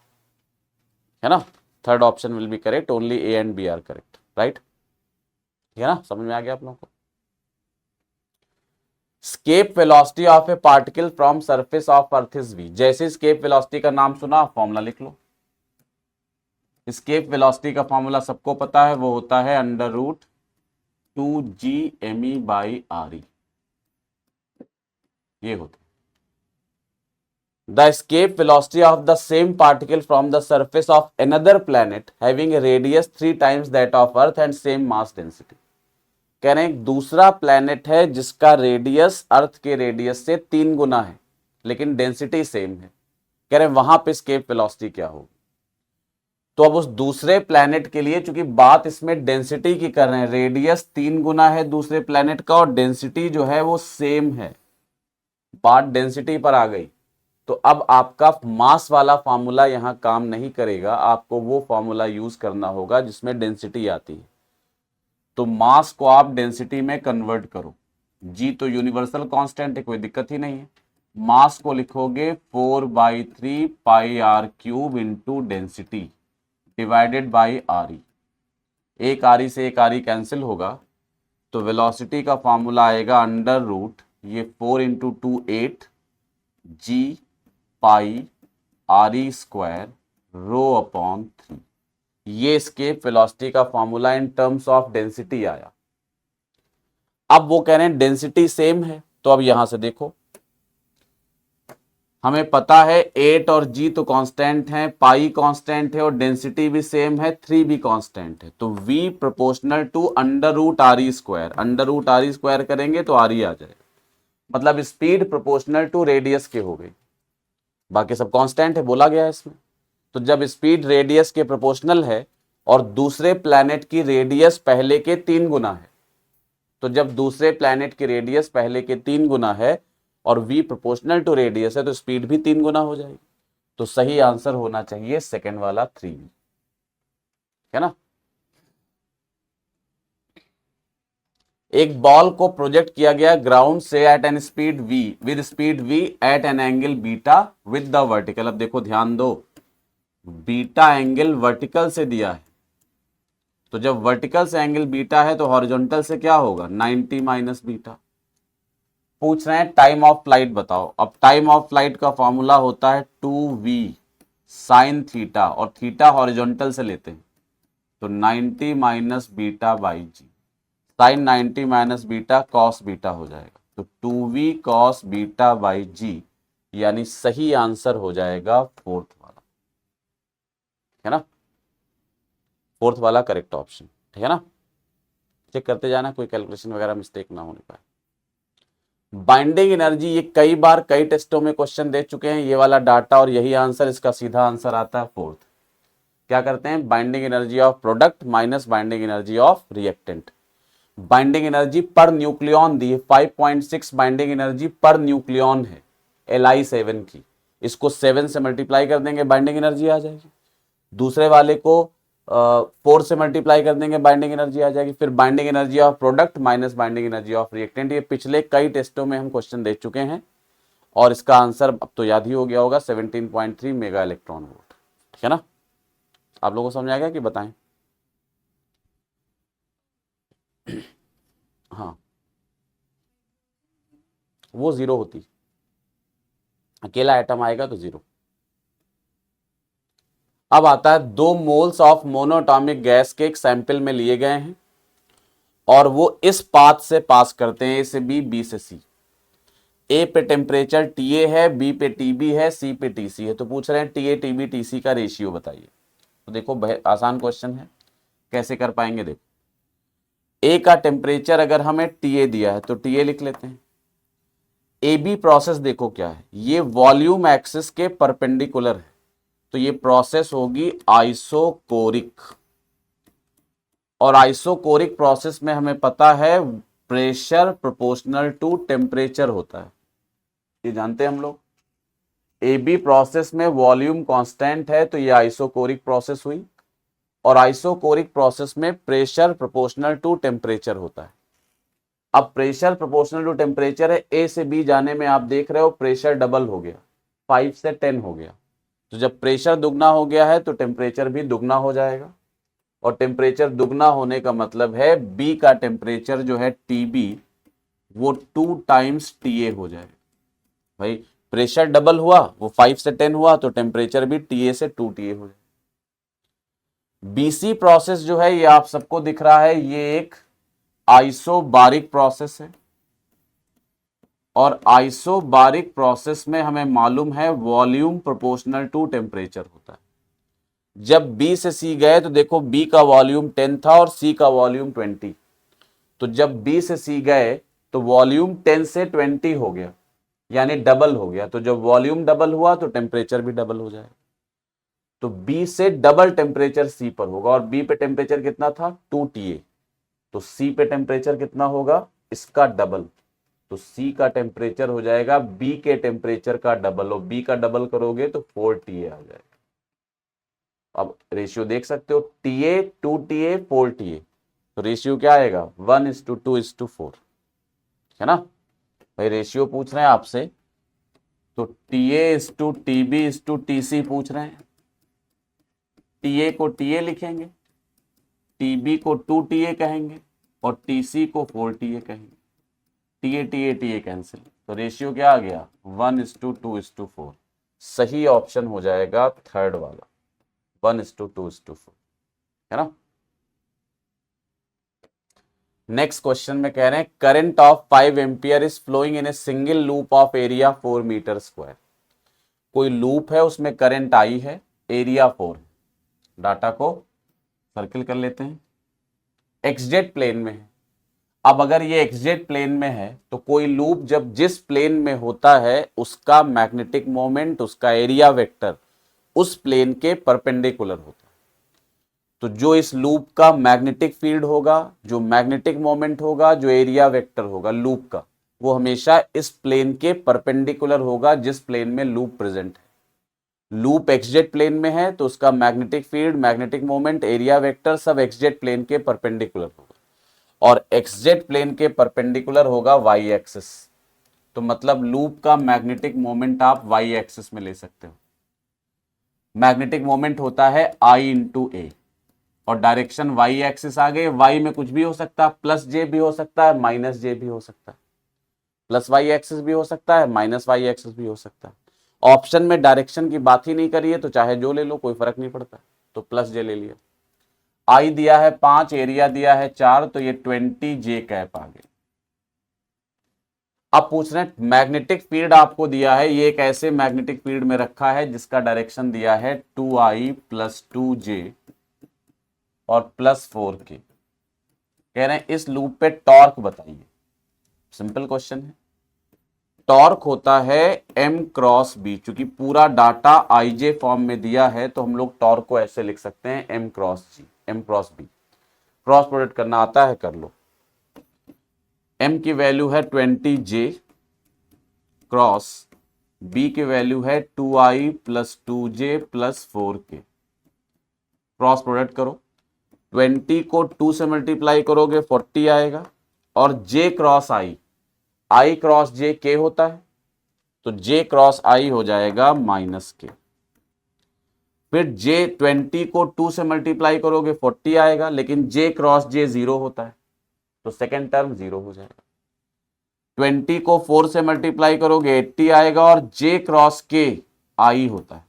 है ना। Third option will be correct, only A and B are correct, right, है ना, समझ में आ गया आप लोगों को। Escape velocity of a particle from surface of earth is V. जैसे स्केप वेलोसिटी का नाम सुना, फॉर्मूला लिख लो। स्केप वेलोसिटी का फॉर्मूला सबको पता है, वो होता है √2gme/re, ये होता है। The escape velocity of the same particle from the surface of another planet having a radius 3 times that of Earth and same mass density। कह रहे हैं एक दूसरा प्लैनेट है जिसका रेडियस अर्थ के रेडियस से 3 गुना है, लेकिन डेंसिटी सेम है। कह रहे हैं वहां पे escape velocity क्या होगी। तो अब उस दूसरे प्लैनेट के लिए, चूंकि बात इसमें डेंसिटी की कर रहे हैं, रेडियस 3 गुना है दूसरे प्लैनेट का और डेंसिटी जो है वो सेम है, बात डेंसिटी पर आ गई। तो अब आपका मास वाला फॉर्मूला यहां काम नहीं करेगा, आपको वो फॉर्मूला यूज करना होगा जिसमें डेंसिटी आती है। तो मास को आप डेंसिटी में कन्वर्ट करो, जी तो यूनिवर्सल कांस्टेंट है, कोई दिक्कत ही नहीं है। मास को लिखोगे 4/3 πr³ into density divided by R. एक आर से एक आर कैंसिल होगा, तो वेलोसिटी का फॉर्मूला आएगा √ ये 4 × 2 8 g पाई RE² ρ/3। ये escape velocity का formula in terms of density आया। अब वो कह रहे हैं डेंसिटी सेम है, तो अब यहां से देखो, हमें पता है 8 और g तो कांस्टेंट है, पाई कांस्टेंट है और डेंसिटी भी सेम है, 3 भी कांस्टेंट है। तो v proportional to √RE², √RE² करेंगे तो RE आ जाएगा, मतलब स्पीड प्रोपोर्शनल टू रेडियस के हो गई। बाकी सब कांस्टेंट है, बोला गया है इसमें। तो जब स्पीड रेडियस के प्रोपोर्शनल है और दूसरे प्लैनेट की रेडियस पहले के 3 गुना है, तो जब दूसरे प्लैनेट की रेडियस पहले के 3 गुना है और v प्रोपोर्शनल टू रेडियस है, तो स्पीड भी 3 गुना हो जाएगी। तो सही आंसर होना चाहिए सेकेंड वाला 3, है ना। एक बॉल को प्रोजेक्ट किया गया ग्राउंड से at an speed v with speed v at an angle beta with the vertical. अब देखो ध्यान दो, बीटा एंगल वर्टिकल से दिया है, तो जब वर्टिकल से एंगल बीटा है तो हॉरिजॉन्टल से क्या होगा, 90 - बीटा। पूछ रहे हैं टाइम ऑफ फ्लाइट बताओ। अब टाइम ऑफ फ्लाइट का फॉर्मूला होता है 2v sin थीटा, और थीटा हॉरिजॉन्टल से लेते हैं, तो 90 - बीटा/g, sin 90 - बीटा cos बीटा हो जाएगा। तो 2v cos बीटा/g, यानी सही आंसर हो जाएगा फोर्थ वाला, है ना, फोर्थ वाला करेक्ट ऑप्शन, ठीक है ना। चेक करते जाना, कोई कैलकुलेशन वगैरह मिस्टेक ना होने पाए। बाइंडिंग एनर्जी, ये कई बार कई टेस्टों में क्वेश्चन दे चुके हैं, ये वाला डाटा और यही आंसर, इसका सीधा आंसर आता है फोर्थ। क्या करते हैं, binding energy of product minus binding energy of reactant. Binding energy पर न्यूक्लियॉन दी है, 5.6 बाइंडिंग एनर्जी पर न्यूक्लियॉन है Li7 की, इसको 7 से मल्टीप्लाई कर देंगे बाइंडिंग एनर्जी आ जाएगी। दूसरे वाले को 4 से मल्टीप्लाई कर देंगे बाइंडिंग एनर्जी आ जाएगी। फिर binding energy of product minus binding energy of reactant. ये पिछले कई टेस्टों में हम क्वेश्चन देख चुके हैं और इसका आंसर अब तो याद ही हो गया होगा, 17.3 मेगा इलेक्ट्रॉन वोल्ट, ठीक है ना। आप लोगों को समझ आएगा कि बताएं। हाँ, वो 0 होती, अकेला एटम आएगा तो 0। अब आता है 2 मोल्स ऑफ मोनोटॉमिक गैस के एक सैंपल में लिए गए हैं और वो इस पाथ से पास करते हैं, ए से बी, बी से सी। ए पे टेम्परेचर TA है, बी पे TB है, सी पे TC है। तो पूछ रहे हैं TA TB TC का रेशियो बताइए। तो देखो आसान क्वेश्चन है, कैसे कर पाएंगे। देखो ए का टेम्परेचर अगर हमें TA दिया है तो TA लिख लेते हैं। AB प्रोसेस देखो क्या है, ये वॉल्यूम एक्सिस के परपेंडिकुलर है, तो ये प्रोसेस होगी आइसोकोरिक, और आइसोकोरिक प्रोसेस में हमें पता है प्रेशर प्रोपोर्शनल टू टेम्परेचर होता है, ये जानते हैं हम लोग। ए बी प्रोसेस में वॉल्यूम कांस्टेंट है तो ये आइसोकोरिक प्रोसेस हुई, और आइसोकोरिक प्रोसेस में प्रेशर प्रोपोर्शनल टू टेम्परेचर होता है। अब प्रेशर प्रोपोर्शनल टू टेम्परेचर है, ए से बी जाने में आप देख रहे हो प्रेशर डबल हो गया, 5 से 10 हो गया। तो जब प्रेशर दुगना हो गया है तो टेम्परेचर भी दुगना हो जाएगा, और टेम्परेचर दुगना होने का मतलब है बी का टेम्परेचर जो है टीबी वो 2 टाइम्स टीए हो जाएगा। भाई प्रेशर डबल हुआ, वो 5 से 10 हुआ, तो टेम्परेचर भी टीए से 2 टीए हो जाएगा। बीसी प्रोसेस जो है ये आप सबको दिख रहा है, ये एक आइसोबारिक प्रोसेस है, और आइसोबारिक प्रोसेस में हमें मालूम है वॉल्यूम प्रोपोर्शनल टू टेम्परेचर होता है। जब बी से सी गए तो देखो बी का वॉल्यूम 10 था और सी का वॉल्यूम 20, तो जब बी से सी गए तो वॉल्यूम 10 से 20 हो गया, यानी डबल हो गया। तो जब वॉल्यूम डबल हुआ तो टेम्परेचर भी डबल हो जाएगा। तो बी से डबल टेम्परेचर सी पर होगा, और बी पे टेम्परेचर कितना था 2 टीए, तो सी पे टेम्परेचर कितना होगा इसका डबल, तो सी का टेम्परेचर हो जाएगा बी के टेम्परेचर का डबल, और बी का डबल करोगे तो 4 टीए आ जाएगा। अब रेशियो देख सकते हो, टीए 2 टीए 4 टीए, तो रेशियो क्या आएगा 1:2:4, है ना भाई। रेशियो पूछ रहे हैं आपसे तो TA:TB:TC पूछ रहे हैं। टीए को टीए लिखेंगे, टीबी को 2 टीए कहेंगे, और टीसी को 4 टीए कहेंगे। टीए टीए टीए कैंसिल, तो रेशियो क्या आ गया 1:2:4। सही ऑप्शन हो जाएगा थर्ड वाला 1:2:4, है ना। नेक्स्ट क्वेश्चन में कह रहे हैं current of 5 ampere is flowing in a single loop of area 4 metre square. कोई लूप है उसमें करंट आई है, एरिया 4, डाटा को सर्किल कर लेते हैं, एक्सजेड प्लेन में है। अब अगर ये एक्सजेड प्लेन में है तो कोई लूप जब जिस प्लेन में होता है उसका मैग्नेटिक मोमेंट, उसका एरिया वेक्टर उस प्लेन के परपेंडिकुलर होता है। तो जो इस लूप का मैग्नेटिक फील्ड होगा, जो मैग्नेटिक मोमेंट होगा, जो एरिया वेक्टर होगा लूप का, वो हमेशा इस प्लेन के परपेंडिकुलर होगा जिस प्लेन में लूप प्रेजेंट है। लूप एक्सजेड प्लेन में है तो उसका magnetic field, magnetic moment, area vector सब एक्सजेड प्लेन के परपेंडिकुलर होगा, और एक्सजेड प्लेन के परपेंडिकुलर होगा वाई एक्सिस। तो मतलब लूप का मैग्नेटिक मोमेंट आप वाई एक्सिस में ले सकते हो। मैग्नेटिक मोमेंट होता है आई इंटू ए, और डायरेक्शन वाई एक्सिस आ गए। वाई में कुछ भी हो सकता है, प्लस जे भी हो सकता है, माइनस जे भी हो सकता है, प्लस वाई एक्सिस भी हो सकता है, माइनस वाई एक्सिस भी हो सकता है। ऑप्शन में डायरेक्शन की बात ही नहीं करी है तो चाहे जो ले लो कोई फर्क नहीं पड़ता, तो प्लस जे ले लिया। आई दिया है 5, एरिया दिया है 4, तो ये 20 जे कैप आ गए। अब पूछ रहे हैं मैग्नेटिक फील्ड आपको दिया है, ये एक ऐसे मैग्नेटिक फील्ड में रखा है जिसका डायरेक्शन दिया है 2i + 2j और +4k। कह रहे हैं इस लूप पे टॉर्क बताइए। सिंपल क्वेश्चन है। टॉर्क होता है m क्रॉस b, चूंकि पूरा डाटा ij फॉर्म में दिया है तो हम लोग टॉर्क को ऐसे लिख सकते हैं m cross b। Cross product करना आता है कर लो। m की वैल्यू है 20j क्रॉस b की वैल्यू है 2i + 2j + 4k। Cross product करो, 20 को 2 से मल्टीप्लाई करोगे 40 आएगा, और j cross i cross j k होता है, तो j क्रॉस i हो जाएगा -k। फिर j 20 को 2 से मल्टीप्लाई करोगे 40 आएगा, लेकिन j क्रॉस j 0 होता है, तो सेकेंड टर्म 0 हो जाएगा। 20 को 4 से मल्टीप्लाई करोगे 80 आएगा, और j क्रॉस k i होता है,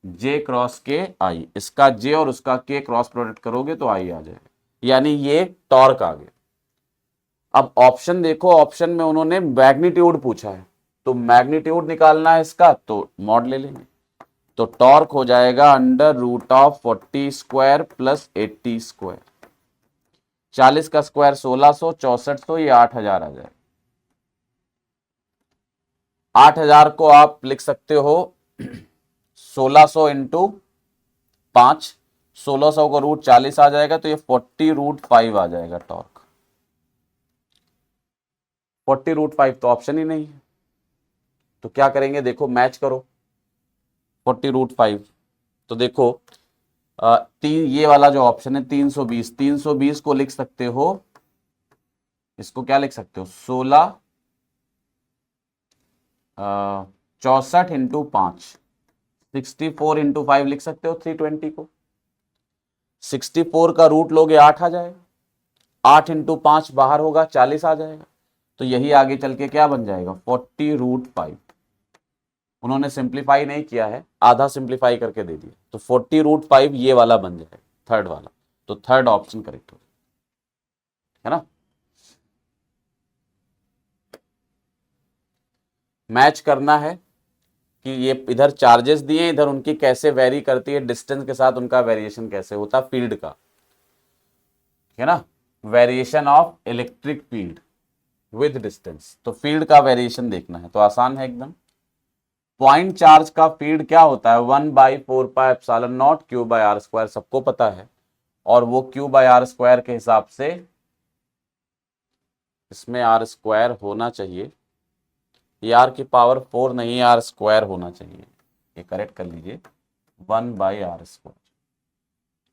j क्रॉस के आई, इसका j और उसका k क्रॉस प्रोडक्ट करोगे तो आई आ जाएगा, यानी ये टॉर्क आ गया। अब ऑप्शन देखो, ऑप्शन में उन्होंने मैग्नीट्यूड पूछा है, तो मैग्नीट्यूड निकालना है इसका तो मॉड ले लेंगे, तो टॉर्क हो जाएगा √40² + 80²। 40 का स्क्वायर 1600, 6400, ये 8000 आ जाएगा। 8000 को आप लिख सकते हो 1600 × 5, 1600 को रूट 40 आ जाएगा, तो ये 40√5 आ जाएगा टॉर्क। 40√5 तो ऑप्शन ही नहीं है, तो क्या करेंगे, देखो मैच करो 40√5। तो देखो ये वाला जो ऑप्शन है 320 को लिख सकते हो, इसको क्या लिख सकते हो, 16 64 इंटू 5, 64 इंटू 5 लिख सकते हो 320 को। 64 का रूट लोगे 8 आ जाएगा, 8 इंटू 5 बाहर होगा 40 आ जाएगा, तो यही आगे चल के क्या बन जाएगा 40√5। उन्होंने सिंप्लीफाई नहीं किया है, आधा सिंप्लीफाई करके दे दिया, तो 40√5 ये वाला बन जाएगा, थर्ड वाला। तो थर्ड ऑप्शन करेक्ट हो है ना। मैच करना है कि ये इधर चार्जेस दिए, इधर उनकी कैसे वेरी करती है, डिस्टेंस के साथ उनका वेरिएशन कैसे होता है फील्ड का, है ना, variation of electric field with distance. तो फील्ड का वेरिएशन देखना है, तो आसान है एकदम। पॉइंट चार्ज का फील्ड क्या होता है, 1/4πε0 Q/r², सबको पता है, और वो Q/r² के हिसाब से इसमें r² होना चाहिए, ये r की पावर 4 नहीं, r² होना चाहिए, ये करेक्ट कर लीजिए, 1/r²।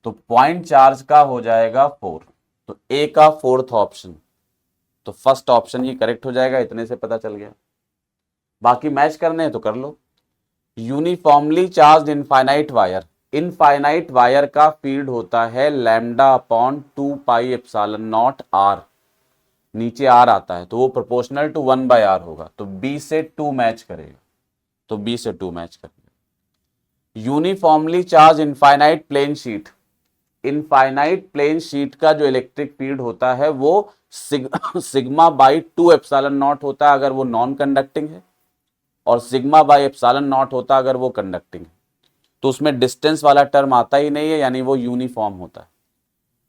तो पॉइंट चार्ज का हो जाएगा 4, तो ए का फोर्थ ऑप्शन, तो फर्स्ट ऑप्शन ही करेक्ट हो जाएगा, इतने से पता चल गया। बाकी मैच करने हैं तो कर लो। Uniformly charge infinite wire, infinite wire का फील्ड होता है λ/2πε0 r, नीचे r आता है तो वो प्रोपोर्शनल टू 1/r होगा, तो b से 2 मैच करेगा, तो b से 2 मैच करेगा। Uniformly charge infinite plane sheet, infinite plane sheet का जो इलेक्ट्रिक फील्ड होता है वो σ/2ε0 होता है अगर वो नॉन कंडक्टिंग है, और σ/ε0 होता है अगर वो कंडक्टिंग है। तो उसमें डिस्टेंस वाला टर्म आता ही नहीं है, यानी वो यूनिफॉर्म होता है,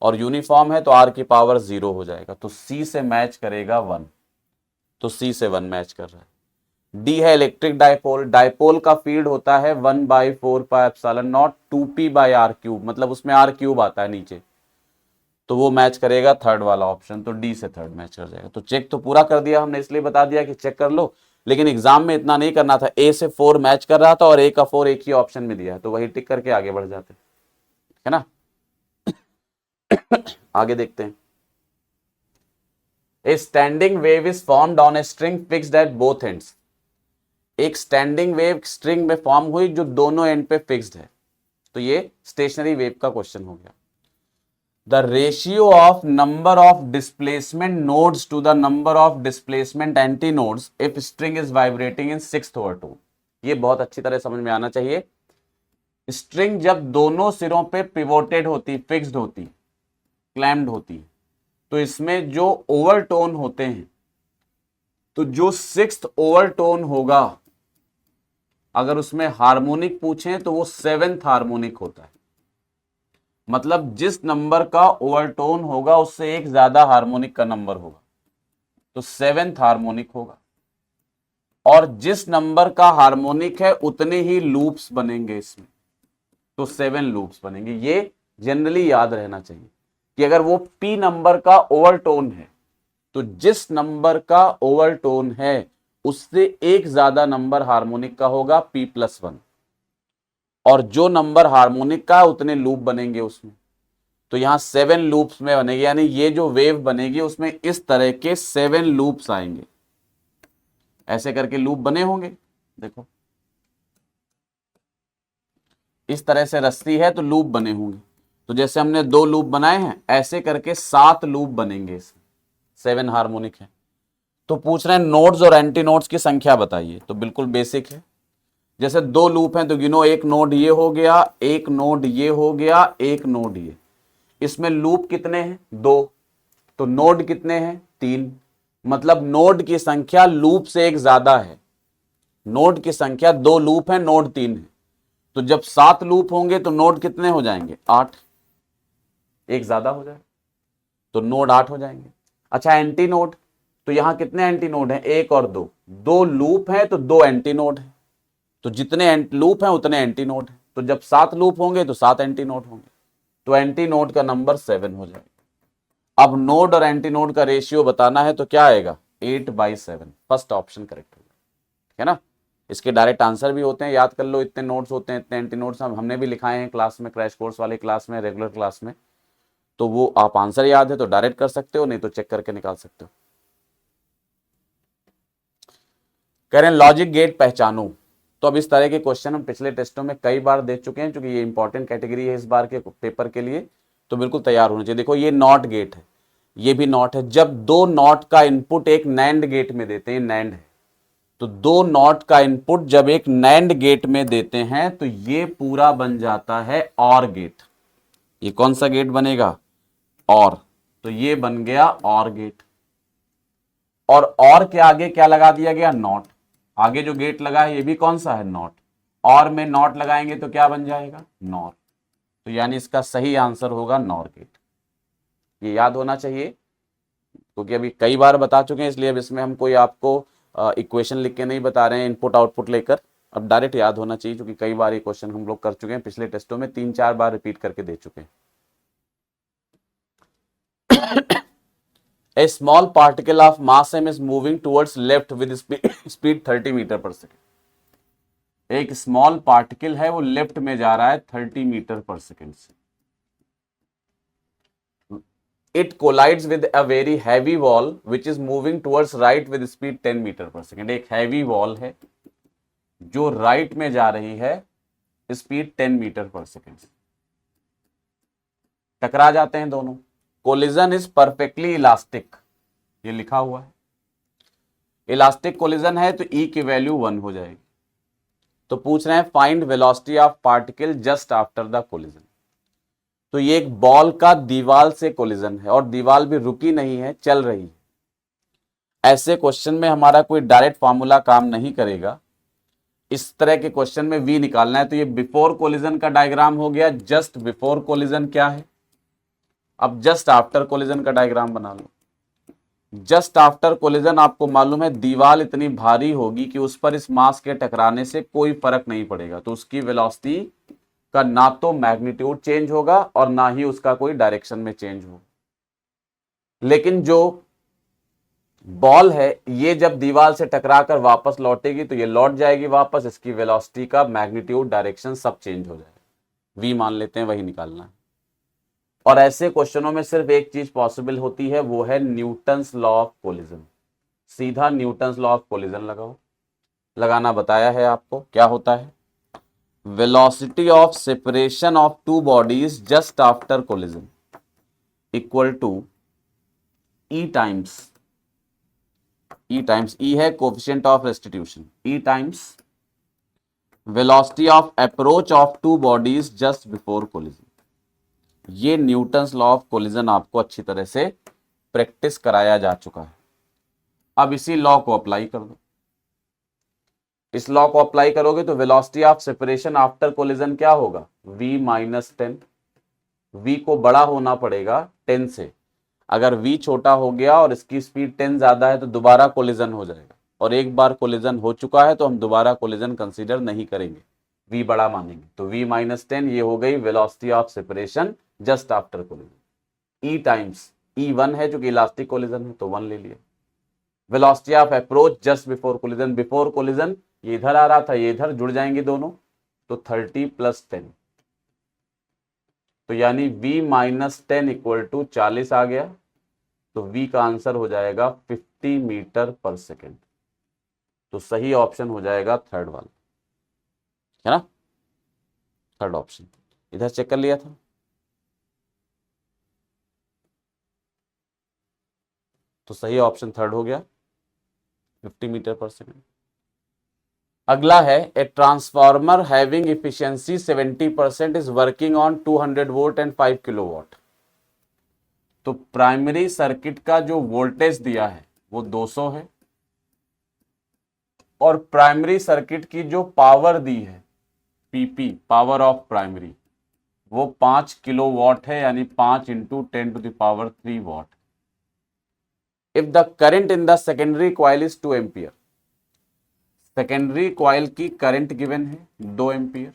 और यूनिफॉर्म है तो r की पावर 0 हो जाएगा, तो c से मैच करेगा 1, तो c से 1 मैच कर रहा है। डी है इलेक्ट्रिक डायपोल, डायपोल का फील्ड होता है 1/4πε0 2p/r³, मतलब उसमें r³ आता है नीचे, तो वो मैच करेगा थर्ड वाला ऑप्शन, तो डी से थर्ड मैच कर जाएगा। तो चेक तो पूरा कर दिया हमने, इसलिए बता दिया कि चेक कर लो, लेकिन एग्जाम में इतना नहीं करना था, ए से 4 मैच कर रहा था और ए का 4 एक ही ऑप्शन में दिया है, तो वही टिक करके आगे बढ़ जाते, है ना। आगे देखते हैं। A standing wave is formed on a string fixed at both ends, एक स्टैंडिंग वेव स्ट्रिंग में फॉर्म हुई जो दोनों एंड पे फिक्स्ड है, तो ये स्टेशनरी वेव का क्वेश्चन हो गया। The ratio of number of displacement nodes to the number of displacement antinodes if string is vibrating in 6/2, ये बहुत अच्छी तरह समझ में आना चाहिए। स्ट्रिंग जब दोनों सिरों पे पिवोटेड होती, फिक्स्ड होती, क्लैम्प्ड होती, तो इसमें जो ओवरटोन होते हैं, तो जो 6th ओवरटोन होगा, अगर उसमें हार्मोनिक पूछें तो वो 7th हार्मोनिक होता है, मतलब जिस नंबर का ओवरटोन होगा उससे एक ज्यादा हार्मोनिक का नंबर होगा, तो 7th हार्मोनिक होगा, और जिस नंबर का हार्मोनिक है उतने ही लूप्स बनेंगे इसमें, तो 7 लूप्स बनेंगे। ये जनरली याद रहना चाहिए कि अगर वो p नंबर का ओवरटोन है, तो जिस नंबर का ओवरटोन है उससे एक ज्यादा नंबर हार्मोनिक का होगा p+1, और जो नंबर हार्मोनिक का उतने लूप बनेंगे उसमें, तो यहां 7 लूप्स में बनेगी, यानी ये जो वेव बनेगी उसमें इस तरह के 7 लूप्स आएंगे, ऐसे करके लूप बने होंगे, देखो इस तरह से रस्सी है तो लूप बने होंगे, तो जैसे हमने 2 लूप बनाए हैं ऐसे करके 7 लूप बनेंगे, 7 हार्मोनिक है। तो पूछ रहे हैं नोड्स और एंटी नोड्स की संख्या बताइए, तो बिल्कुल बेसिक है, जैसे 2 लूप हैं तो गिनो, एक नोड ये हो गया, एक नोड ये हो गया, एक नोड ये, इसमें लूप कितने हैं 2, तो नोड कितने हैं 3, मतलब नोड की संख्या लूप से एक ज्यादा है, नोड की संख्या 2 लूप है, नोड 3 है, तो जब 7 लूप होंगे तो नोड कितने हो जाएंगे 8, एक ज्यादा हो जाएगा, तो नोड 8 हो जाएंगे। अच्छा एंटी नोड, तो यहां कितने एंटी नोड हैं 1 और 2, 2 लूप है तो 2 एंटी नोड है, तो जितने लूप हैं उतने एंटी नोड है, तो जब 7 लूप होंगे तो 7 एंटी नोड होंगे, तो एंटी नोड का नंबर 7 हो जाएगा। अब नोड और एंटी नोड का रेशियो बताना है तो क्या आएगा, 8/7। फर्स्ट ऑप्शन करेक्ट होगा, है ना। इसके डायरेक्ट आंसर भी होते हैं, याद कर लो, इतने नोड्स होते हैं, इतने एंटी नोड्स हमने भी लिखाए हैं क्लास में, क्रैश कोर्स वाले क्लास में, रेगुलर क्लास में। तो वो आप आंसर याद है तो डायरेक्ट कर सकते हो, नहीं तो चेक करके निकाल सकते हो। कह रहे हैं लॉजिक गेट पहचानो। तो अब इस तरह के क्वेश्चन हम पिछले टेस्टों में कई बार देख चुके हैं, क्योंकि ये इंपॉर्टेंट कैटेगरी है इस बार के पेपर के लिए, तो बिल्कुल तैयार होना चाहिए। देखो ये नॉट गेट है, ये भी नॉट है। जब दो नॉट का इनपुट एक नैंड गेट में देते हैं, नैंड है, तो दो नॉट का इनपुट जब एक नैंड गेट में देते हैं तो ये पूरा बन जाता है और गेट। ये कौन सा गेट बनेगा, और, तो ये बन गया और गेट। और के आगे क्या लगा दिया गया, नॉट। आगे जो गेट लगा है ये भी कौन सा है, नॉट। और में नॉट लगाएंगे तो क्या बन जाएगा, नॉर। तो यानी इसका सही आंसर होगा नॉर गेट। ये याद होना चाहिए, क्योंकि अभी कई बार बता चुके हैं, इसलिए अब इसमें हम कोई आपको इक्वेशन लिख के नहीं बता रहे हैं इनपुट आउटपुट लेकर। अब डायरेक्ट याद होना चाहिए, क्योंकि कई बार ये क्वेश्चन हम लोग कर चुके हैं पिछले टेस्टों में, 3-4 बार रिपीट करके दे चुके हैं। A small particle of mass m is moving towards left with speed 30 metre पर सेकेंड। एक स्मॉल पार्टिकल है, वो लेफ्ट में जा रहा है 30 मीटर पर सेकेंड से। It collides with a very heavy wall which is moving towards right with speed 10 metre पर सेकेंड। एक हैवी वॉल है जो राइट में जा रही है स्पीड 10 मीटर पर सेकेंड से। टकरा जाते हैं दोनों। कोलिजन इज परफेक्टली इलास्टिक, ये लिखा हुआ है। इलास्टिक कोलिजन है तो ई की वैल्यू 1 हो जाएगी। तो पूछ रहे हैं find velocity of particle just after the collision. तो ये एक बॉल का दीवार से कोलिजन है, और दीवार भी रुकी नहीं है, चल रही है। ऐसे क्वेश्चन में हमारा कोई डायरेक्ट फॉर्मूला काम नहीं करेगा। इस तरह के क्वेश्चन में वी निकालना है। तो ये बिफोर कोलिजन का डायग्राम हो गया, जस्ट बिफोर कोलिजन क्या है। अब जस्ट आफ्टर कोलिजन का डायग्राम बना लो। जस्ट आफ्टर कोलिजन आपको मालूम है दीवार इतनी भारी होगी कि उस पर इस मास के टकराने से कोई फर्क नहीं पड़ेगा, तो उसकी वेलोसिटी का ना तो मैग्नीट्यूड चेंज होगा और ना ही उसका कोई डायरेक्शन में चेंज होगा। लेकिन जो बॉल है ये जब दीवार से टकरा कर वापस लौटेगी तो ये लौट जाएगी वापस, इसकी वेलोसिटी का मैग्नीट्यूड डायरेक्शन सब चेंज हो जाएगा। वी मान लेते हैं, वही निकालना है। और ऐसे क्वेश्चनों में सिर्फ एक चीज पॉसिबल होती है, वो है न्यूटन्स लॉ ऑफ कोलिजन। सीधा न्यूटन्स लॉ ऑफ कोलिजन लगाओ। लगाना बताया है आपको, क्या होता है, velocity of separation of two bodies just after collision equal to e times, e है coefficient of restitution, e times velocity of approach of two bodies just before collision. ये न्यूटन्स लॉ ऑफ कोलिजन आपको अच्छी तरह से practice कराया जा चुका है। अब इसी लॉ को अप्लाई कर दो। इस लॉ को अप्लाई करोगे तो velocity of separation after collision क्या होगा, v-10। v को बड़ा होना पड़ेगा 10 से। अगर v छोटा हो गया और इसकी स्पीड 10 ज्यादा है तो दोबारा कोलिजन हो जाएगा, और एक बार कोलिजन हो चुका है तो हम दोबारा कोलिजन कंसीडर नहीं करेंगे, v बड़ा मानेंगे। तो v-10 ये हो गई velocity of separation just after collision. E times E1 है जो कि इलास्टिक कोलिजन है तो 1 ले लिया। Velocity of approach just before collision, before collision ये इधर आ रहा था, ये इधर जुड़ जाएंगे दोनों, तो 30 + 10, तो यानी v-10 इक्वल टू 40 आ गया। तो v का आंसर हो जाएगा 50 मीटर पर सेकेंड। तो सही ऑप्शन हो जाएगा थर्ड वाला, है ना, थर्ड ऑप्शन। इधर चेक कर लिया था, तो सही ऑप्शन थर्ड हो गया, 50 मीटर पर सेकेंड। अगला है a transformer having efficiency 70% is working on 200 volt and 5 kilowatt. तो प्राइमरी सर्किट का जो वोल्टेज दिया है वो 200 है, और प्राइमरी सर्किट की जो पावर दी है पीपी, पावर ऑफ प्राइमरी, वो 5 किलोवाट है, यानी 5 × 10⁻³ watt. If the current in the secondary coil is 2 ampere, secondary coil की करंट गिवन है 2 एम्पियर,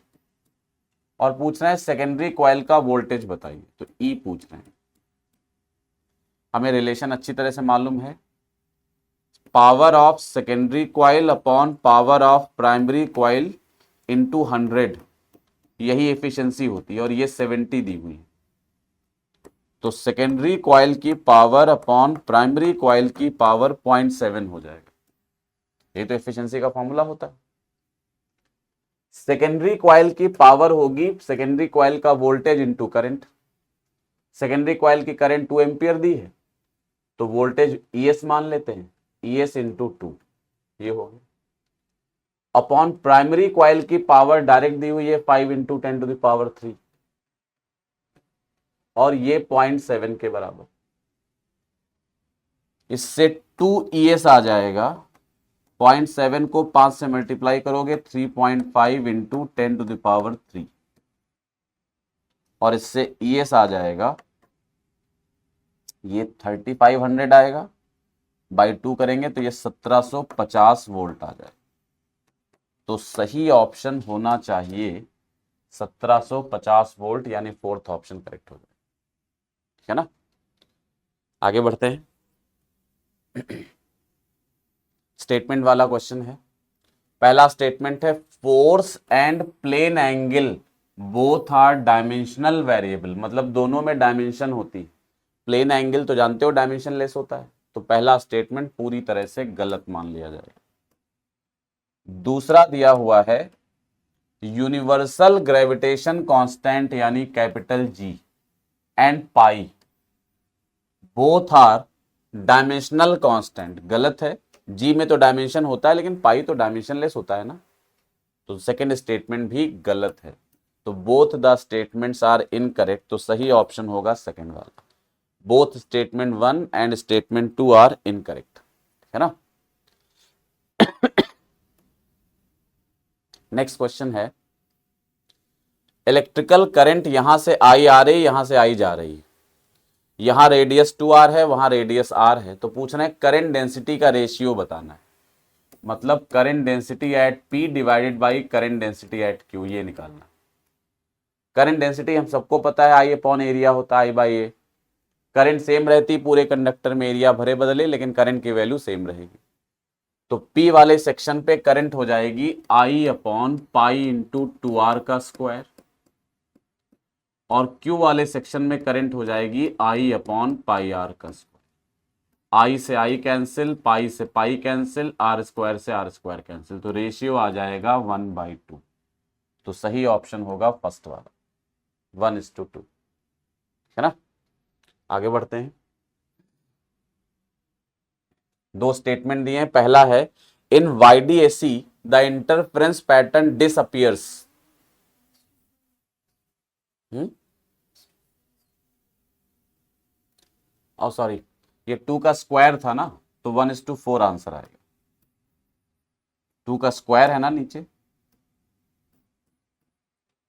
और पूछ रहे हैं सेकेंडरी कॉइल का वोल्टेज बताइए, तो ई पूछ रहे हैं। हमें रिलेशन अच्छी तरह से मालूम है, power of secondary coil upon power of primary coil into 100, यही एफिशिएंसी होती है, और ये 70 दी हुई है। तो सेकेंडरी कॉइल की पावर अपॉन प्राइमरी कॉइल की पावर 0.7 हो जाएगा। ये तो एफिशिएंसी का फॉर्मूला होता है। सेकेंडरी कॉइल की पावर होगी सेकेंडरी कॉइल का voltage into current. Secondary coil की करंट 2 एम्पियर दी है, तो वोल्टेज ES मान लेते हैं, ES इंटू 2, ये हो गया। अपॉन प्राइमरी कॉइल की पावर डायरेक्ट दी हुई है 5 इंटू 10⁻3, और ये 0.7 के बराबर। इससे 2ES आ जाएगा, 0.7 को 5 से मल्टीप्लाई करोगे 3.5 इंटू 10⁻3, और इससे ES आ जाएगा, ये 3500 आएगा, बाई 2 करेंगे तो ये 1750 वोल्ट आ जाएगा। तो सही ऑप्शन होना चाहिए 1750 वोल्ट, यानी फोर्थ ऑप्शन करेक्ट हो जाएगा। ठीक है ना, आगे बढ़ते हैं। स्टेटमेंट वाला क्वेश्चन है। पहला स्टेटमेंट है, force and plane angle both are dimensional variable, मतलब दोनों में डायमेंशन होती है। प्लेन एंगल तो जानते हो डायमेंशन लेस होता है, तो पहला स्टेटमेंट पूरी तरह से गलत मान लिया जाएगा। दूसरा दिया हुआ है, यूनिवर्सल ग्रेविटेशन कांस्टेंट यानी capital G and pi both are dimensional constant, गलत है। G में तो डायमेंशन होता है, लेकिन पाई तो डायमेंशनलेस होता है ना, तो सेकेंड स्टेटमेंट भी गलत है। तो both the statements are incorrect, तो सही ऑप्शन होगा सेकेंड वाला। Both statement 1 and statement 2 are incorrect, है ना। नेक्स्ट क्वेश्चन है, इलेक्ट्रिकल करंट यहां से आई आ रही, यहां से आई जा रही है, यहां रेडियस 2r है, वहां रेडियस r है, तो पूछ रहे हैं करंट डेंसिटी का रेशियो बताना है। मतलब current density at P divided by current density at Q, ये निकालना। करंट डेंसिटी हम सबको पता है I अपॉन एरिया होता है, I by A. Current same रहती पूरे कंडक्टर में, एरिया भरे बदले, लेकिन करंट की वैल्यू सेम रहेगी। तो P वाले सेक्शन पे करंट हो जाएगी I upon pi into 2r का स्क्वायर, और Q वाले सेक्शन में करंट हो जाएगी I अपॉन पाई r का स्क्वायर। I से I कैंसिल, पाई से पाई कैंसिल, r स्क्वायर से r स्क्वायर कैंसिल, तो रेशियो आ जाएगा 1/2। तो सही ऑप्शन होगा फर्स्ट वाला, 1:2, है ना। आगे बढ़ते हैं। दो स्टेटमेंट दिए हैं। पहला है, इन YDAC the interference pattern disappears. और सॉरी, ये 2 का स्क्वायर था ना, तो 1:4 आंसर आएगा। 2 का स्क्वायर है ना नीचे,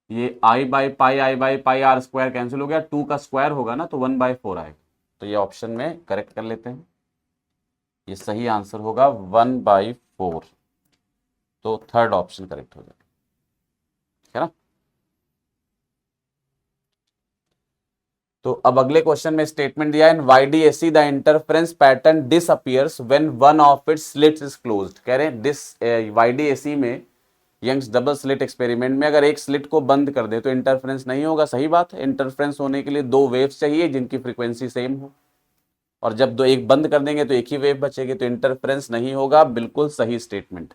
ये I by pi r square cancel हो गया, 2 का स्क्वायर होगा ना, तो 1/4 आएगा। तो ये ऑप्शन में करेक्ट कर लेते हैं, ये सही आंसर होगा 1/4। तो थर्ड ऑप्शन करेक्ट हो जाएगा, है ना। तो अब अगले क्वेश्चन में स्टेटमेंट दिया है, इन YDAC the interference pattern disappears when one of its slits is closed. कह रहे हैं YDAC में, यंग्स डबल स्लिट एक्सपेरिमेंट में, अगर एक स्लिट को बंद कर दे तो इंटरफेरेंस नहीं होगा। सही बात है, इंटरफेरेंस होने के लिए 2 वेव्स चाहिए जिनकी फ्रीक्वेंसी सेम हो, और जब दो एक बंद कर देंगे तो एक ही वेव बचेगी, तो इंटरफेरेंस नहीं होगा। बिल्कुल सही स्टेटमेंट।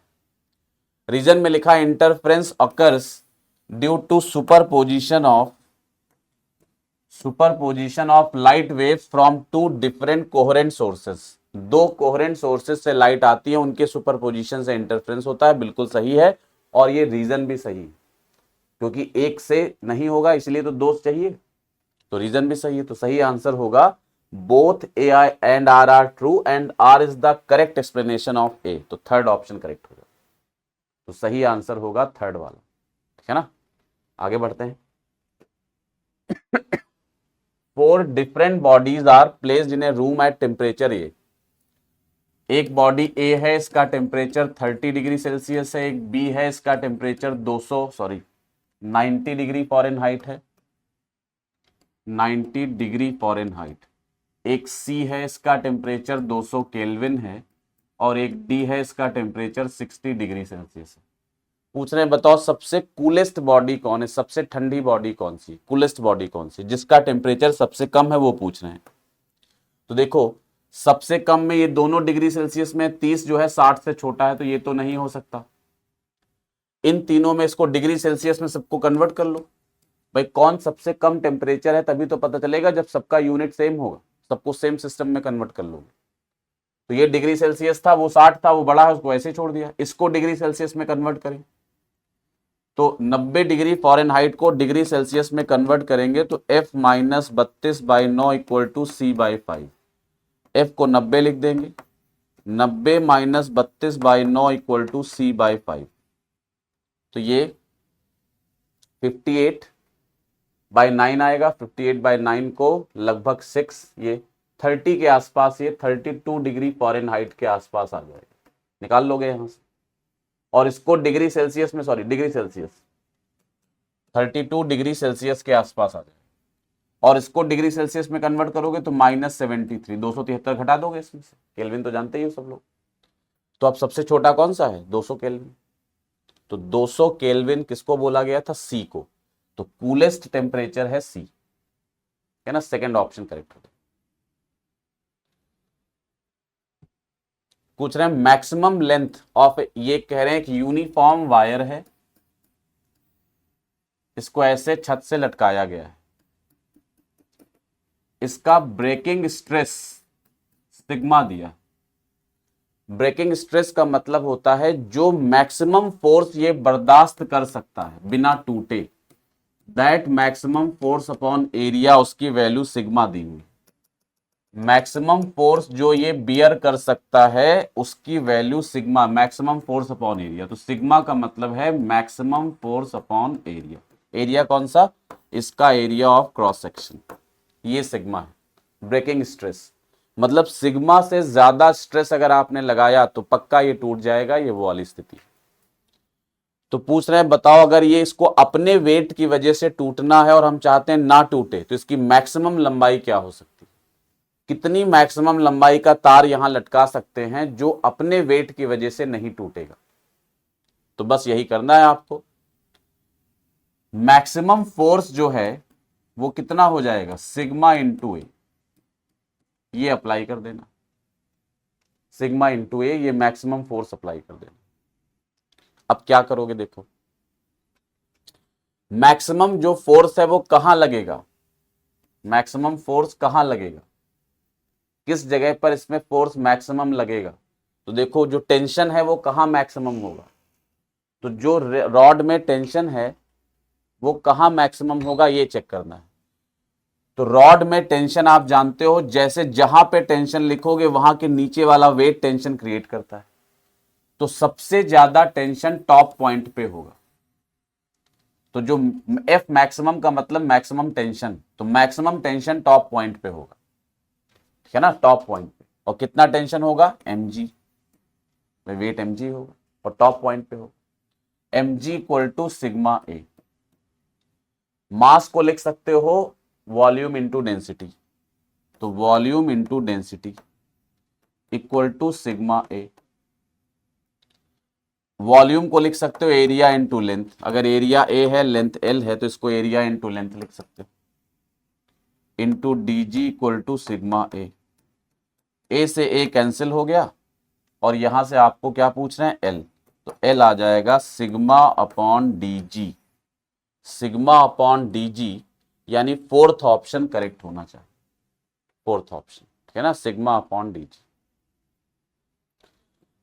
रीजन में लिखा, interference occurs due to superposition of light wave from 2 different coherent sources. 2 coherent sources से लाइट आती है, उनके सुपरपोजिशन से इंटरफेरेंस होता है। बिल्कुल सही है, और ये रीजन भी सही है, क्योंकि एक से नहीं होगा, इसलिए तो 2 चाहिए, तो रीजन भी सही है। तो सही आंसर होगा both AI and R are true and R is the correct explanation of A। तो थर्ड ऑप्शन करेक्ट होगा, तो सही आंसर होगा थर्ड वाला, ठीक है ना। आगे बढ़ते हैं। 4 different bodies are placed in a room at temperature A। एक बॉडी A है, इसका टेम्परेचर 30 डिग्री सेल्सियस है। एक B है, इसका टेम्परेचर 200 90 डिग्री फॉरेनहाइट है, 90 डिग्री फॉरेनहाइट। एक सी है, इसका टेम्परेचर 200 केल्विन है, और एक डी है, इसका टेम्परेचर 60 डिग्री सेल्सियस है। पूछ रहे हैं बताओ सबसे कूलेस्ट बॉडी कौन है, सबसे ठंडी बॉडी कौन सी, कूलेस्ट बॉडी कौन सी, जिसका टेम्परेचर सबसे कम है, वो पूछ रहे हैं। तो देखो सबसे कम में ये दोनों डिग्री सेल्सियस में, 30 जो है 60 से छोटा है, तो ये तो नहीं हो सकता। इन तीनों में इसको डिग्री सेल्सियस में सबको कन्वर्ट कर लो। भाई कौन सबसे कम टेम्परेचर है, तभी तो पता चलेगा जब सबका यूनिट सेम होगा, सबको सेम सिस्टम में कन्वर्ट कर लोगे। तो ये डिग्री सेल्सियस था, वो 60 था, वो बड़ा है, उसको ऐसे छोड़ दिया। इसको डिग्री सेल्सियस में कन्वर्ट करें तो 90 डिग्री फॉरेनहाइट को डिग्री सेल्सियस में कन्वर्ट करेंगे तो F minus 32/9 equal to C/5। F को 90 लिख देंगे, 90 माइनस 32/9 इक्वल टू C/5। तो ये 58/9 आएगा। 58/9 को लगभग 6, ये 30 के आसपास, ये 32 डिग्री फॉरेनहाइट के आसपास आ जाएगा। निकाल लोगे यहां से, और इसको डिग्री सेल्सियस में, sorry degree Celsius, 32 degree Celsius के आसपास आ जाएगा। और इसको डिग्री सेल्सियस में कन्वर्ट करोगे तो -73, 273 घटा दोगे इसमें से, केल्विन तो जानते ही हो सब लोग। तो अब सबसे छोटा कौन सा है, 200 केल्विन। तो 200 केल्विन किसको बोला गया था, सी को। तो कूलेस्ट टेम्परेचर है सी, है ना, सेकंड ऑप्शन करेक्ट होगा। पूछ रहे हैं मैक्सिमम लेंथ ऑफ, ये कह रहे हैं कि यूनिफॉर्म वायर है, इसको ऐसे छत से लटकाया गया है, इसका ब्रेकिंग स्ट्रेस सिग्मा दिया। ब्रेकिंग स्ट्रेस का मतलब होता है जो मैक्सिमम फोर्स ये बर्दाश्त कर सकता है बिना टूटे, that maximum force upon area, उसकी वैल्यू सिग्मा दी हुई। मैक्सिमम फोर्स जो ये बियर कर सकता है उसकी value sigma, maximum force upon area. तो सिग्मा का मतलब है maximum force upon area. Area कौन सा, इसका एरिया ऑफ क्रॉस सेक्शन, ये सिग्मा है। ब्रेकिंग स्ट्रेस मतलब सिग्मा से ज्यादा स्ट्रेस अगर आपने लगाया तो पक्का ये टूट जाएगा, ये वो वाली स्थिति। तो पूछ रहे हैं बताओ अगर ये इसको अपने वेट की वजह से टूटना है और हम चाहते हैं ना टूटे, तो इसकी मैक्सिमम लंबाई क्या हो सकती है, कितनी मैक्सिमम लंबाई का तार यहां लटका सकते हैं जो अपने वेट की वजह से नहीं टूटेगा। तो बस यही करना है आपको। मैक्सिमम फोर्स जो है वो कितना हो जाएगा, सिग्मा इंटू ए, ये अप्लाई कर देना, सिग्मा इंटू ए, ये मैक्सिमम फोर्स अप्लाई कर देना। अब क्या करोगे देखो, मैक्सिमम जो फोर्स है वो कहां लगेगा, मैक्सिमम फोर्स कहां लगेगा, किस जगह पर इसमें फोर्स मैक्सिमम लगेगा। तो देखो जो टेंशन है वो कहां मैक्सिमम होगा, तो जो रॉड में टेंशन है वो कहां मैक्सिमम होगा, ये चेक करना है। तो रॉड में टेंशन आप जानते हो, जैसे जहां पे टेंशन लिखोगे वहां के नीचे वाला वेट टेंशन क्रिएट करता है। तो सबसे ज्यादा टेंशन टॉप पॉइंट पे होगा। तो जो F मैक्सिमम का मतलब मैक्सिमम टेंशन, तो मैक्सिमम टेंशन टॉप पॉइंट पे होगा, ठीक है ना, टॉप पॉइंट पे। और कितना टेंशन होगा, mg, वेट mg होगा और टॉप पॉइंट पे होगा। mg equal to sigma A. Mass को लिख सकते हो वॉल्यूम इंटू डेंसिटी, तो volume into density equal to sigma A. Volume को लिख सकते हो एरिया इंटू लेंथ, अगर एरिया ए है लेंथ एल है तो इसको एरिया इंटू लेंथ लिख सकते हो, into d g equal to sigma a. A से ए कैंसिल हो गया और यहां से आपको क्या पूछ रहे हैं, एल, तो एल आ जाएगा सिग्मा अपॉन डी जी, सिग्मा अपॉन डी जी, यानी फोर्थ ऑप्शन करेक्ट होना चाहिए, फोर्थ ऑप्शन, ठीक है ना, sigma upon d g.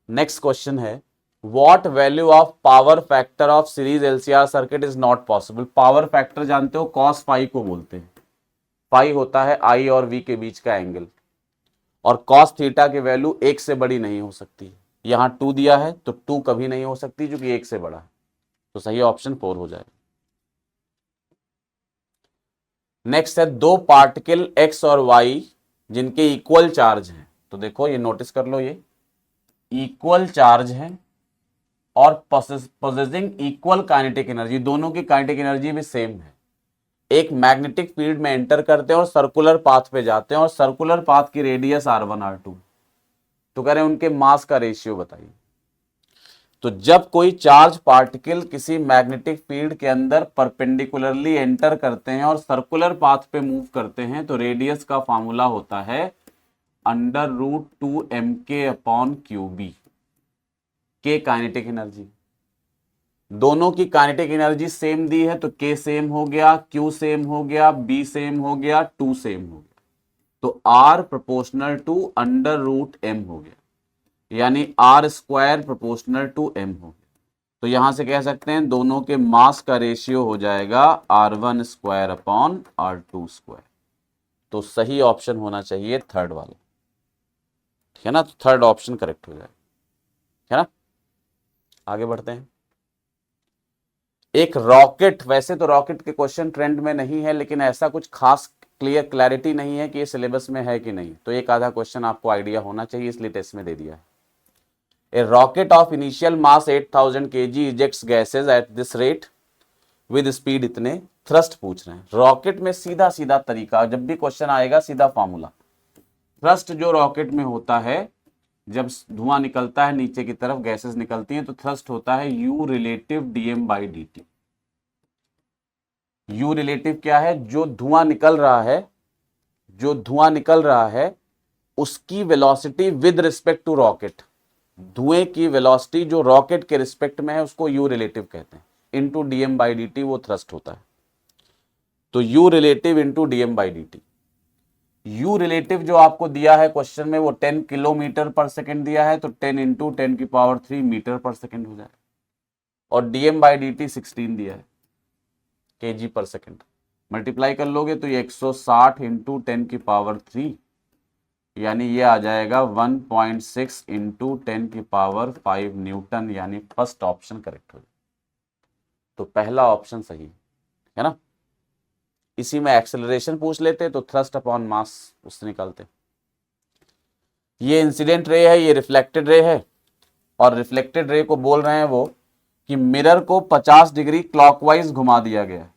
Next question है, what value of power factor of series LCR circuit is not possible. Power factor जानते हो cos phi को बोलते हैं, फाई होता है आई और वी के बीच का एंगल, और कॉस थीटा की वैल्यू 1 से बड़ी नहीं हो सकती। यहां 2 दिया है तो 2 कभी नहीं हो सकती जो कि 1 से बड़ा है, तो सही ऑप्शन 4 हो जाएगा। नेक्स्ट है, दो पार्टिकल x और y जिनके इक्वल चार्ज हैं, तो देखो ये नोटिस कर लो, ये इक्वल चार्ज है और पोजेसिंग इक्वल काइनेटिक एनर्जी, दोनों की काइनेटिक एनर्जी भी सेम है। एक मैग्नेटिक फील्ड में एंटर करते हैं और सर्कुलर पाथ पे जाते हैं और सर्कुलर पाथ की रेडियस r1 r2, तो कह रहे हैं उनके मास का रेशियो बताइए। तो जब कोई चार्ज पार्टिकल किसी मैग्नेटिक फील्ड के अंदर परपेंडिकुलरली एंटर करते हैं और सर्कुलर पाथ पे मूव करते हैं तो रेडियस का फॉर्मूला होता है √2mk/cube, के काइनेटिक एनर्जी। दोनों की काइनेटिक एनर्जी सेम दी है तो के सेम हो गया, क्यू सेम हो गया, बी सेम हो गया, टू सेम हो गया, तो आर प्रोपोर्शनल टू √m हो गया, यानी r² प्रोपोर्शनल टू m हो गया। तो यहां से कह सकते हैं दोनों के मास का रेशियो हो जाएगा r1² तो सही ऑप्शन होना चाहिए थर्ड वाला, ठीक है ना। तो थर्ड ऑप्शन करेक्ट हो जाएगा, है ना। आगे बढ़ते हैं। एक रॉकेट, वैसे तो रॉकेट के क्वेश्चन ट्रेंड में नहीं है, लेकिन ऐसा कुछ खास क्लैरिटी नहीं है कि ये सिलेबस में है कि नहीं, तो एक आधा क्वेश्चन आपको आइडिया होना चाहिए, इसलिए टेस्ट में दे दिया है। A rocket of initial mass 8000 kg ejects gases at this rate with speed इतने, थ्रस्ट पूछ रहे हैं। रॉकेट में सीधा सीधा तरीका, जब भी क्वेश्चन आएगा सीधा फॉर्मूला। थ्रस्ट जो रॉकेट में होता है, जब धुआं निकलता है नीचे की तरफ, गैसेस निकलती हैं, तो थ्रस्ट होता है U relative dm/dt। U relative क्या है? जो धुआं निकल रहा है, जो धुआं निकल रहा है उसकी velocity with respect to rocket, धुएं की वेलोसिटी जो रॉकेट के रिस्पेक्ट में है उसको U रिलेटिव कहते हैं, इंटू dm/dt वो थ्रस्ट होता है। तो U relative into dm/dt। U relative जो आपको दिया है क्वेश्चन में वो 10 किलोमीटर पर सेकेंड दिया है, तो 10 इंटू 10⁻³ मीटर पर सेकेंड हो जाए, और dm/dt 16 दिया है kg पर सेकेंड। मल्टीप्लाई कर लोगे तो ये 160 इंटू 10⁻³ यानी ये आ जाएगा 1.6 इंटू 10⁵ न्यूटन, यानी फर्स्ट ऑप्शन करेक्ट हो जाए। तो पहला ऑप्शन सही है ना। इसी में एक्सेलरेशन पूछ लेते तो थ्रस्ट अपॉन मास उससे निकालते। ये इंसिडेंट रे है, ये रिफ्लेक्टेड रे है, और रिफ्लेक्टेड रे को बोल रहे हैं वो कि मिरर को 50 डिग्री क्लॉकवाइज घुमा दिया गया है।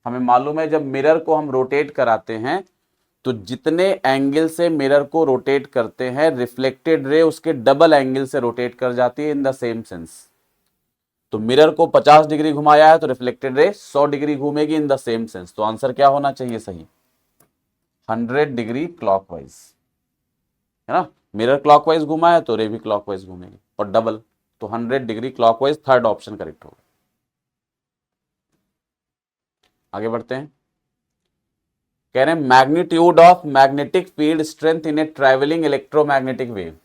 हमें मालूम है जब मिरर को हम रोटेट कराते हैं तो जितने एंगल से मिरर को रोटेट करते हैं, रिफ्लेक्टेड रे उसके डबल एंगल से रोटेट कर जाती है इन द सेम सेंस। तो मिरर को 50 डिग्री घुमाया है तो रिफ्लेक्टेड रे 100 डिग्री घूमेगी इन द सेम सेंस। तो आंसर क्या होना चाहिए सही? 100 डिग्री क्लॉकवाइज, है ना। मिरर क्लॉकवाइज घुमा है तो रे भी क्लॉकवाइज घूमेगी, और डबल, तो 100 degree clockwise third option correct होगा। आगे बढ़ते हैं। कह रहे हैं magnitude of magnetic field strength in A travelling electromagnetic wave.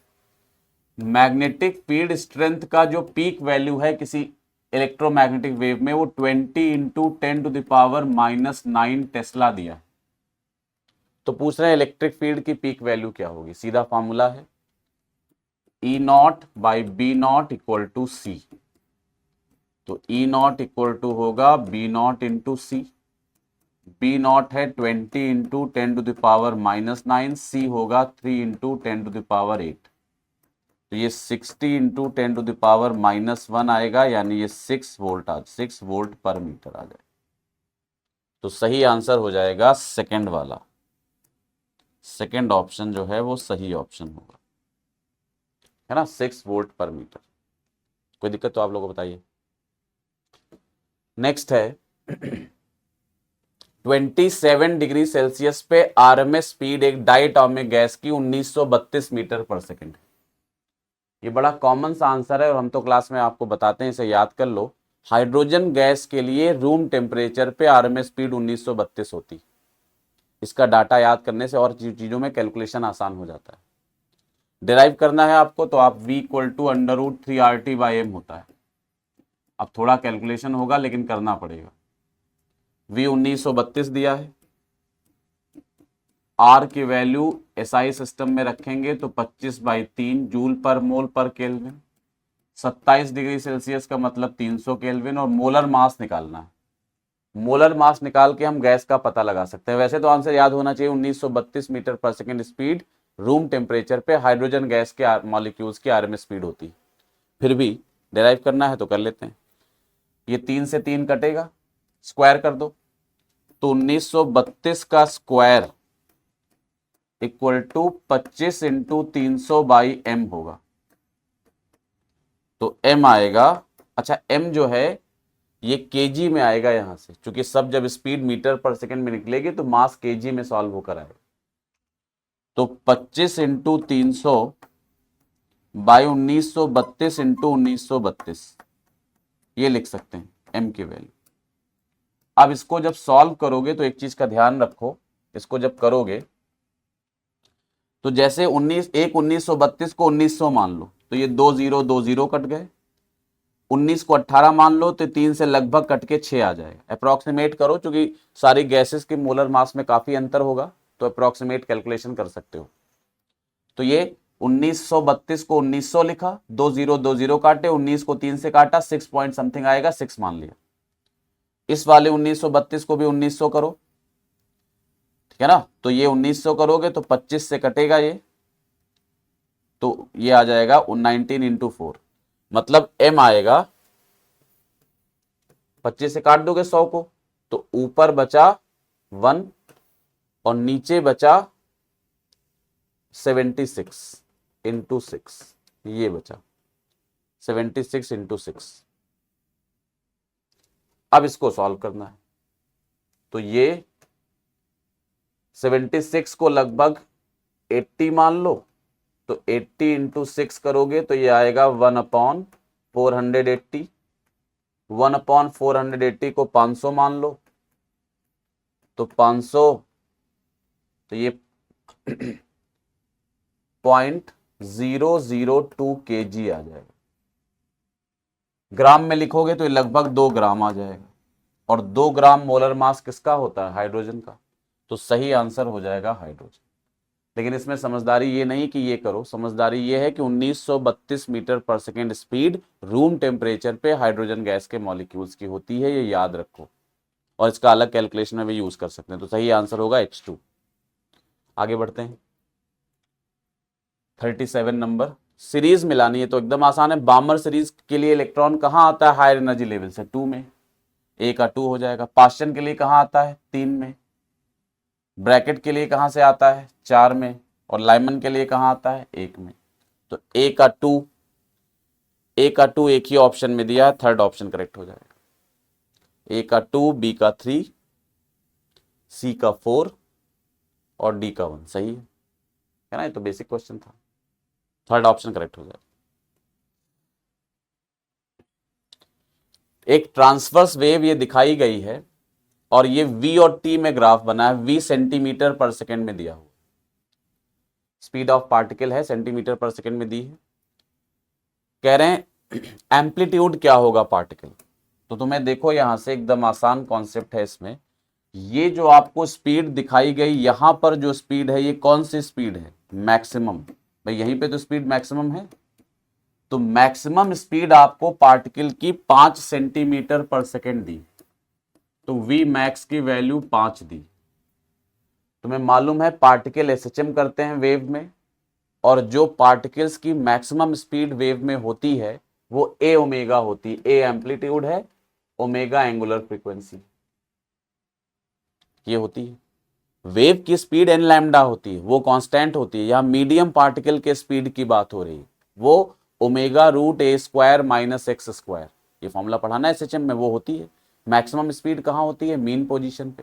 Magnetic field strength का जो पीक वैल्यू है किसी इलेक्ट्रोमैग्नेटिक वेव में वो 20 इंटू 10⁻⁻9 टेस्ला दिया है। तो पूछ रहे हैं इलेक्ट्रिक फील्ड की पीक वैल्यू क्या होगी। सीधा फॉर्मूला है E0/B0 इक्वल टू C। तो E0 इक्वल टू होगा B0 इंटू C। B0 है 20 इंटू 10⁻⁻9, C होगा 3 इंटू 10⁸। तो ये 60 इंटू 10⁻⁻1 आएगा, यानी ये 6 वोल्ट 6 वोल्ट पर मीटर आ जाए। तो सही आंसर हो जाएगा सेकंड वाला। सेकंड ऑप्शन जो है वो सही ऑप्शन होगा, है ना, 6 वोल्ट पर मीटर। कोई दिक्कत तो आप लोगों को बताइए। नेक्स्ट है 27 डिग्री सेल्सियस पे आरएमएस स्पीड एक डायटोमिक गैस की 1932 मीटर पर सेकंड। ये बड़ा कॉमन सा आंसर है और हम तो क्लास में आपको बताते हैं, इसे याद कर लो। हाइड्रोजन गैस के लिए रूम टेम्परेचर पे आरएमएस स्पीड 1932 होती। इसका डाटा याद करने से और चीजों में कैलकुलेशन आसान हो जाता है। डिराइव करना है आपको तो आप v इक्वल टू √3RT/m होता है। अब थोड़ा कैलकुलेशन होगा लेकिन करना पड़ेगा। v 1932 दिया है, r की वैल्यू SI सिस्टम में रखेंगे तो 25/3 जूल पर मोल पर केल्विन। 27 डिग्री सेल्सियस का मतलब 300 केल्विन, और मोलर मास निकालना है। मोलर मास निकाल के हम गैस का पता लगा सकते हैं। वैसे तो आंसर याद होना चाहिए 1932 मीटर पर सेकेंड स्पीड रूम टेम्परेचर पे हाइड्रोजन गैस के मॉलिक्यूल्स की आरएमएस स्पीड होती। फिर भी डिराइव करना है तो कर लेते हैं। ये 3 से 3 कटेगा, स्क्वायर कर दो, तो 1932 का square equal to 25 into 300 by M होगा। तो एम आएगा, अच्छा एम जो है ये केजी में आएगा यहां से, क्योंकि सब जब स्पीड मीटर पर सेकंड में निकलेगी तो मास केजी में सॉल्व होकर आएगा। तो 25 इंटू 300 बाई 1932 इंटू 1932, ये लिख सकते हैं एम की वैल्यू। अब इसको जब सॉल्व करोगे तो एक चीज का ध्यान रखो, इसको जब करोगे तो जैसे 1932 को 1900 मान लो तो ये 2 0 कट गए, 19 को 18 मान लो तो 3 से लगभग कट के 6 आ जाएगा। अप्रोक्सीमेट करो, क्योंकि सारी गैसेस के मोलर मास में काफी अंतर होगा, तो अप्रोक्सीमेट कैलकुलेशन कर सकते हो। तो ये 1932 को 1900 लिखा, 2 0 काटे, 19 को 3 से काटा, 6 पॉइंट समथिंग आएगा, 6 मान लिया। इस वाले 1932 को भी 1900 करो, ठीक है ना, तो ये 1900 करोगे तो 25 से कटेगा ये, तो ये आ जाएगा 19 इंटू 4, मतलब एम आएगा, 25 से काट दोगे 100 को तो ऊपर बचा 1 और नीचे बचा 76 इंटू 6, ये बचा 76 इंटू 6। अब इसको सॉल्व करना है, तो ये 76 को लगभग 80 मान लो, तो 80 इंटू 6 करोगे तो ये आएगा 1/480, 1/480 को 500 मान लो, तो 500, तो ये 0.002 kg आ जाएगा। ग्राम में लिखोगे तो ये लगभग 2 ग्राम आ जाएगा, और 2 ग्राम मोलर मास किसका होता है? हाइड्रोजन का। तो सही आंसर हो जाएगा हाइड्रोजन। लेकिन इसमें समझदारी ये नहीं कि ये करो, समझदारी ये है कि 1932 मीटर पर सेकेंड स्पीड रूम टेम्परेचर पे हाइड्रोजन गैस के मॉलिक्यूल्स की होती है, ये याद रखो, और इसका अलग कैलकुलेशन में भी यूज कर सकते हैं। तो सही आंसर होगा H2। आगे बढ़ते हैं, 37 नंबर, सीरीज मिलानी है तो एकदम आसान है। बामर सीरीज के लिए इलेक्ट्रॉन कहाँ आता है? हायर एनर्जी लेवल से 2 में, A का 2 हो जाएगा। पास्चन के लिए कहाँ आता है? 3 में। ब्रैकेट के लिए कहां से आता है? 4 में। और लाइमन के लिए कहां आता है? 1 में। तो A का 2 एक ही ऑप्शन में दिया है, थर्ड ऑप्शन करेक्ट हो जाएगा। A का 2, B का 3, C का 4 और D का 1 सही है ना? ये तो बेसिक क्वेश्चन था, थर्ड ऑप्शन करेक्ट हो जाएगा। एक ट्रांसवर्स वेव ये दिखाई गई है और ये V और T में ग्राफ बना है, V सेंटीमीटर पर सेकेंड में दिया हुआ, स्पीड ऑफ पार्टिकल है सेंटीमीटर पर सेकेंड में दी है। कह रहे हैं एम्पलीट्यूड क्या होगा पार्टिकल। तो तुम्हें देखो यहां से एकदम आसान कॉन्सेप्ट है इसमें, ये जो आपको स्पीड दिखाई गई यहां पर जो स्पीड है ये कौन सी स्पीड है? मैक्सिमम। भाई यहीं पे तो स्पीड मैक्सिमम है, तो मैक्सिमम स्पीड आपको पार्टिकल की 5 सेंटीमीटर पर सेकेंड दी, तो वी मैक्स की वैल्यू 5 दी। तुम्हें मालूम है पार्टिकल एसएचएम करते हैं वेव में, और जो पार्टिकल्स की मैक्सिमम स्पीड वेव में होती है वो ए ओमेगा होती है। ए एम्पलीट्यूड है, ओमेगा एंगुलर फ्रीक्वेंसी ये होती है। वेव की स्पीड एन लैम्डा होती है, वो कांस्टेंट होती है। यहां मीडियम पार्टिकल के स्पीड की बात हो रही है, वो ओमेगा रूट ए स्क्वायर माइनस एक्स स्क्वायर, ये फॉर्मूला पढ़ाना है एसएचएम में, वो होती है। मैक्सिमम स्पीड कहां होती है? मीन पोजीशन पे।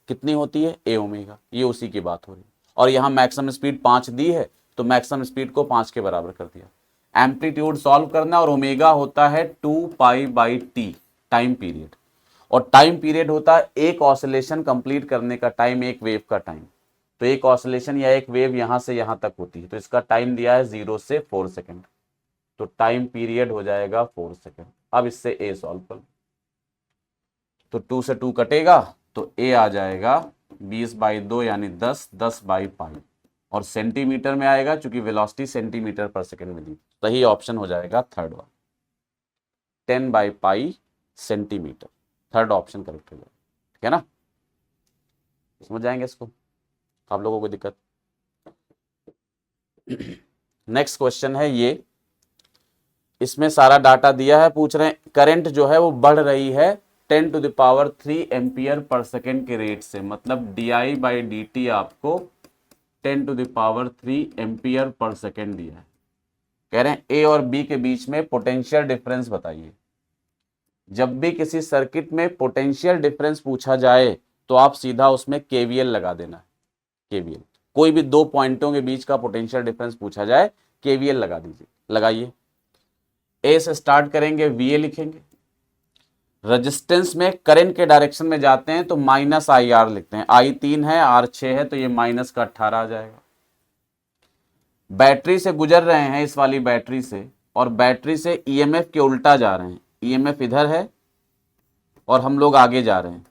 कितनी होती है? ए ओमेगा, ये उसी की बात हो रही है। और यहां मैक्सिमम स्पीड 5 दी है, तो मैक्सिमम स्पीड को 5 के बराबर कर दिया। एम्पलीट्यूड सॉल्व करना, और ओमेगा होता है 2π/t टाइम पीरियड, और टाइम पीरियड होता है एक ऑसिलेशन कंप्लीट करने का टाइम, एक वेव का टाइम। तो एक ऑसिलेशन या एक वेव यहां से यहां तक होती है, तो इसका टाइम दिया है 0 से 4 सेकेंड, तो टाइम पीरियड हो जाएगा 4 सेकेंड। अब इससे ए सॉल्व कर, तो 2 से 2 कटेगा तो ए आ जाएगा 20/2 यानी 10, 10/π, और सेंटीमीटर में आएगा चूंकि वेलोसिटी सेंटीमीटर पर सेकेंड में दी। सही ऑप्शन हो जाएगा third one, 10/π centimetre, third option correct हो जाएगा। ठीक है ना? समझ जाएंगे इसको आप लोगों को दिक्कत? नेक्स्ट क्वेश्चन है ये, इसमें सारा डाटा दिया है, पूछ रहे हैं करंट जो है वो बढ़ रही है 10⁻³ एम्पियर पर सेकेंड के रेट से, मतलब di/dt आपको 10⁻³ एम्पियर पर सेकेंड दिया है। कह रहे हैं ए और बी के बीच में पोटेंशियल डिफरेंस बताइए। जब भी किसी सर्किट में पोटेंशियल डिफरेंस पूछा जाए तो आप सीधा उसमें केवीएल लगा देना है। केवीएल, कोई भी दो पॉइंटों के बीच का पोटेंशियल डिफरेंस पूछा जाए, केवीएल लगा दीजिए। लगाइए, ए से स्टार्ट करेंगे, वीए लिखेंगे। रेजिस्टेंस में करंट के डायरेक्शन में जाते हैं तो -IR लिखते हैं। I 3 है, R 6 है, तो ये माइनस का 18 आ जाएगा। बैटरी से गुजर रहे हैं, इस वाली बैटरी से, और बैटरी से ईएमएफ के उल्टा जा रहे हैं। ईएमएफ इधर है और हम लोग आगे जा रहे हैं,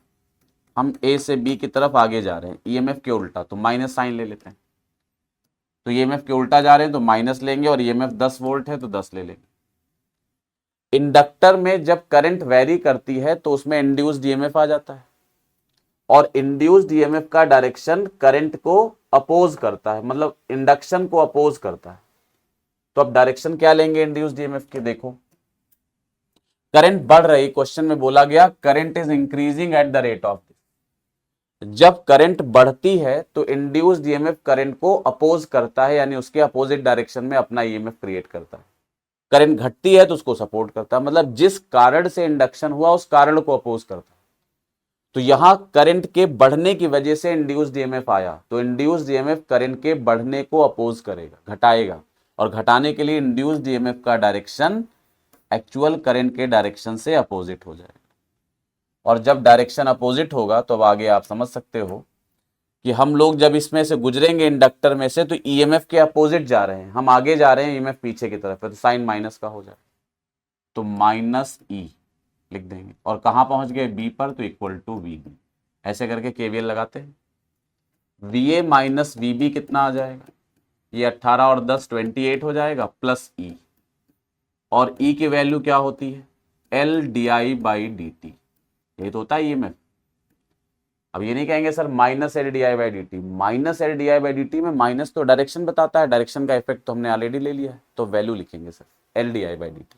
हम ए से बी की तरफ आगे जा रहे हैं, ईएमएफ के उल्टा, तो माइनस साइन ले लेते हैं। तो ईएमएफ के उल्टा जा रहे हैं तो माइनस लेंगे, और ईएमएफ 10 वोल्ट है तो 10 ले लेंगे। इंडक्टर में जब करंट वेरी करती है तो उसमें इंड्यूस्ड ईएमएफ आ जाता है, और इंड्यूस्ड ईएमएफ का डायरेक्शन करंट को अपोज करता है, मतलब इंडक्शन को अपोज करता है। तो अब डायरेक्शन क्या लेंगे इंड्यूस्ड ईएमएफ के? देखो, करंट बढ़ रही, क्वेश्चन में बोला गया current is increasing at the rate of. जब करंट बढ़ती है तो इंड्यूस्ड ईएमएफ करंट को अपोज करता है, यानी उसके अपोजिट डायरेक्शन में अपना ईएमएफ क्रिएट करता है। करंट घटती है तो उसको सपोर्ट करता है, मतलब जिस कारण से इंडक्शन हुआ उस कारण को अपोज करता है। तो यहां करंट के बढ़ने की वजह से इंड्यूस्ड ईएमएफ आया, तो इंड्यूस्ड ईएमएफ करंट के बढ़ने को अपोज करेगा, घटाएगा, और घटाने के लिए इंड्यूस्ड ईएमएफ का डायरेक्शन एक्चुअल करंट के डायरेक्शन से अपोजिट हो जाएगा। और जब डायरेक्शन अपोजिट होगा तो अब आगे आप समझ सकते हो कि हम लोग जब इसमें से गुजरेंगे इंडक्टर में से, तो ईएमएफ के अपोजिट जा रहे हैं, हम आगे जा रहे हैं, ईएमएफ पीछे की तरफ है, तो साइन माइनस का हो जाए, तो -E लिख देंगे। और कहां पहुंच गए? बी पर, तो इक्वल टू VB। ऐसे करके केवीएल लगाते हैं। VA माइनस VB कितना आ जाएगा? ये 18 और 10 28 हो जाएगा, प्लस E, और E की वैल्यू क्या होती है? LDI/dt। यही तो होता है ईएमएफ। अब ये नहीं कहेंगे सर -LDI/dt, -LDI/dt में माइनस तो डायरेक्शन बताता है, डायरेक्शन का इफेक्ट तो हमने ऑलरेडी ले लिया है, तो वैल्यू लिखेंगे सर LDI/dt।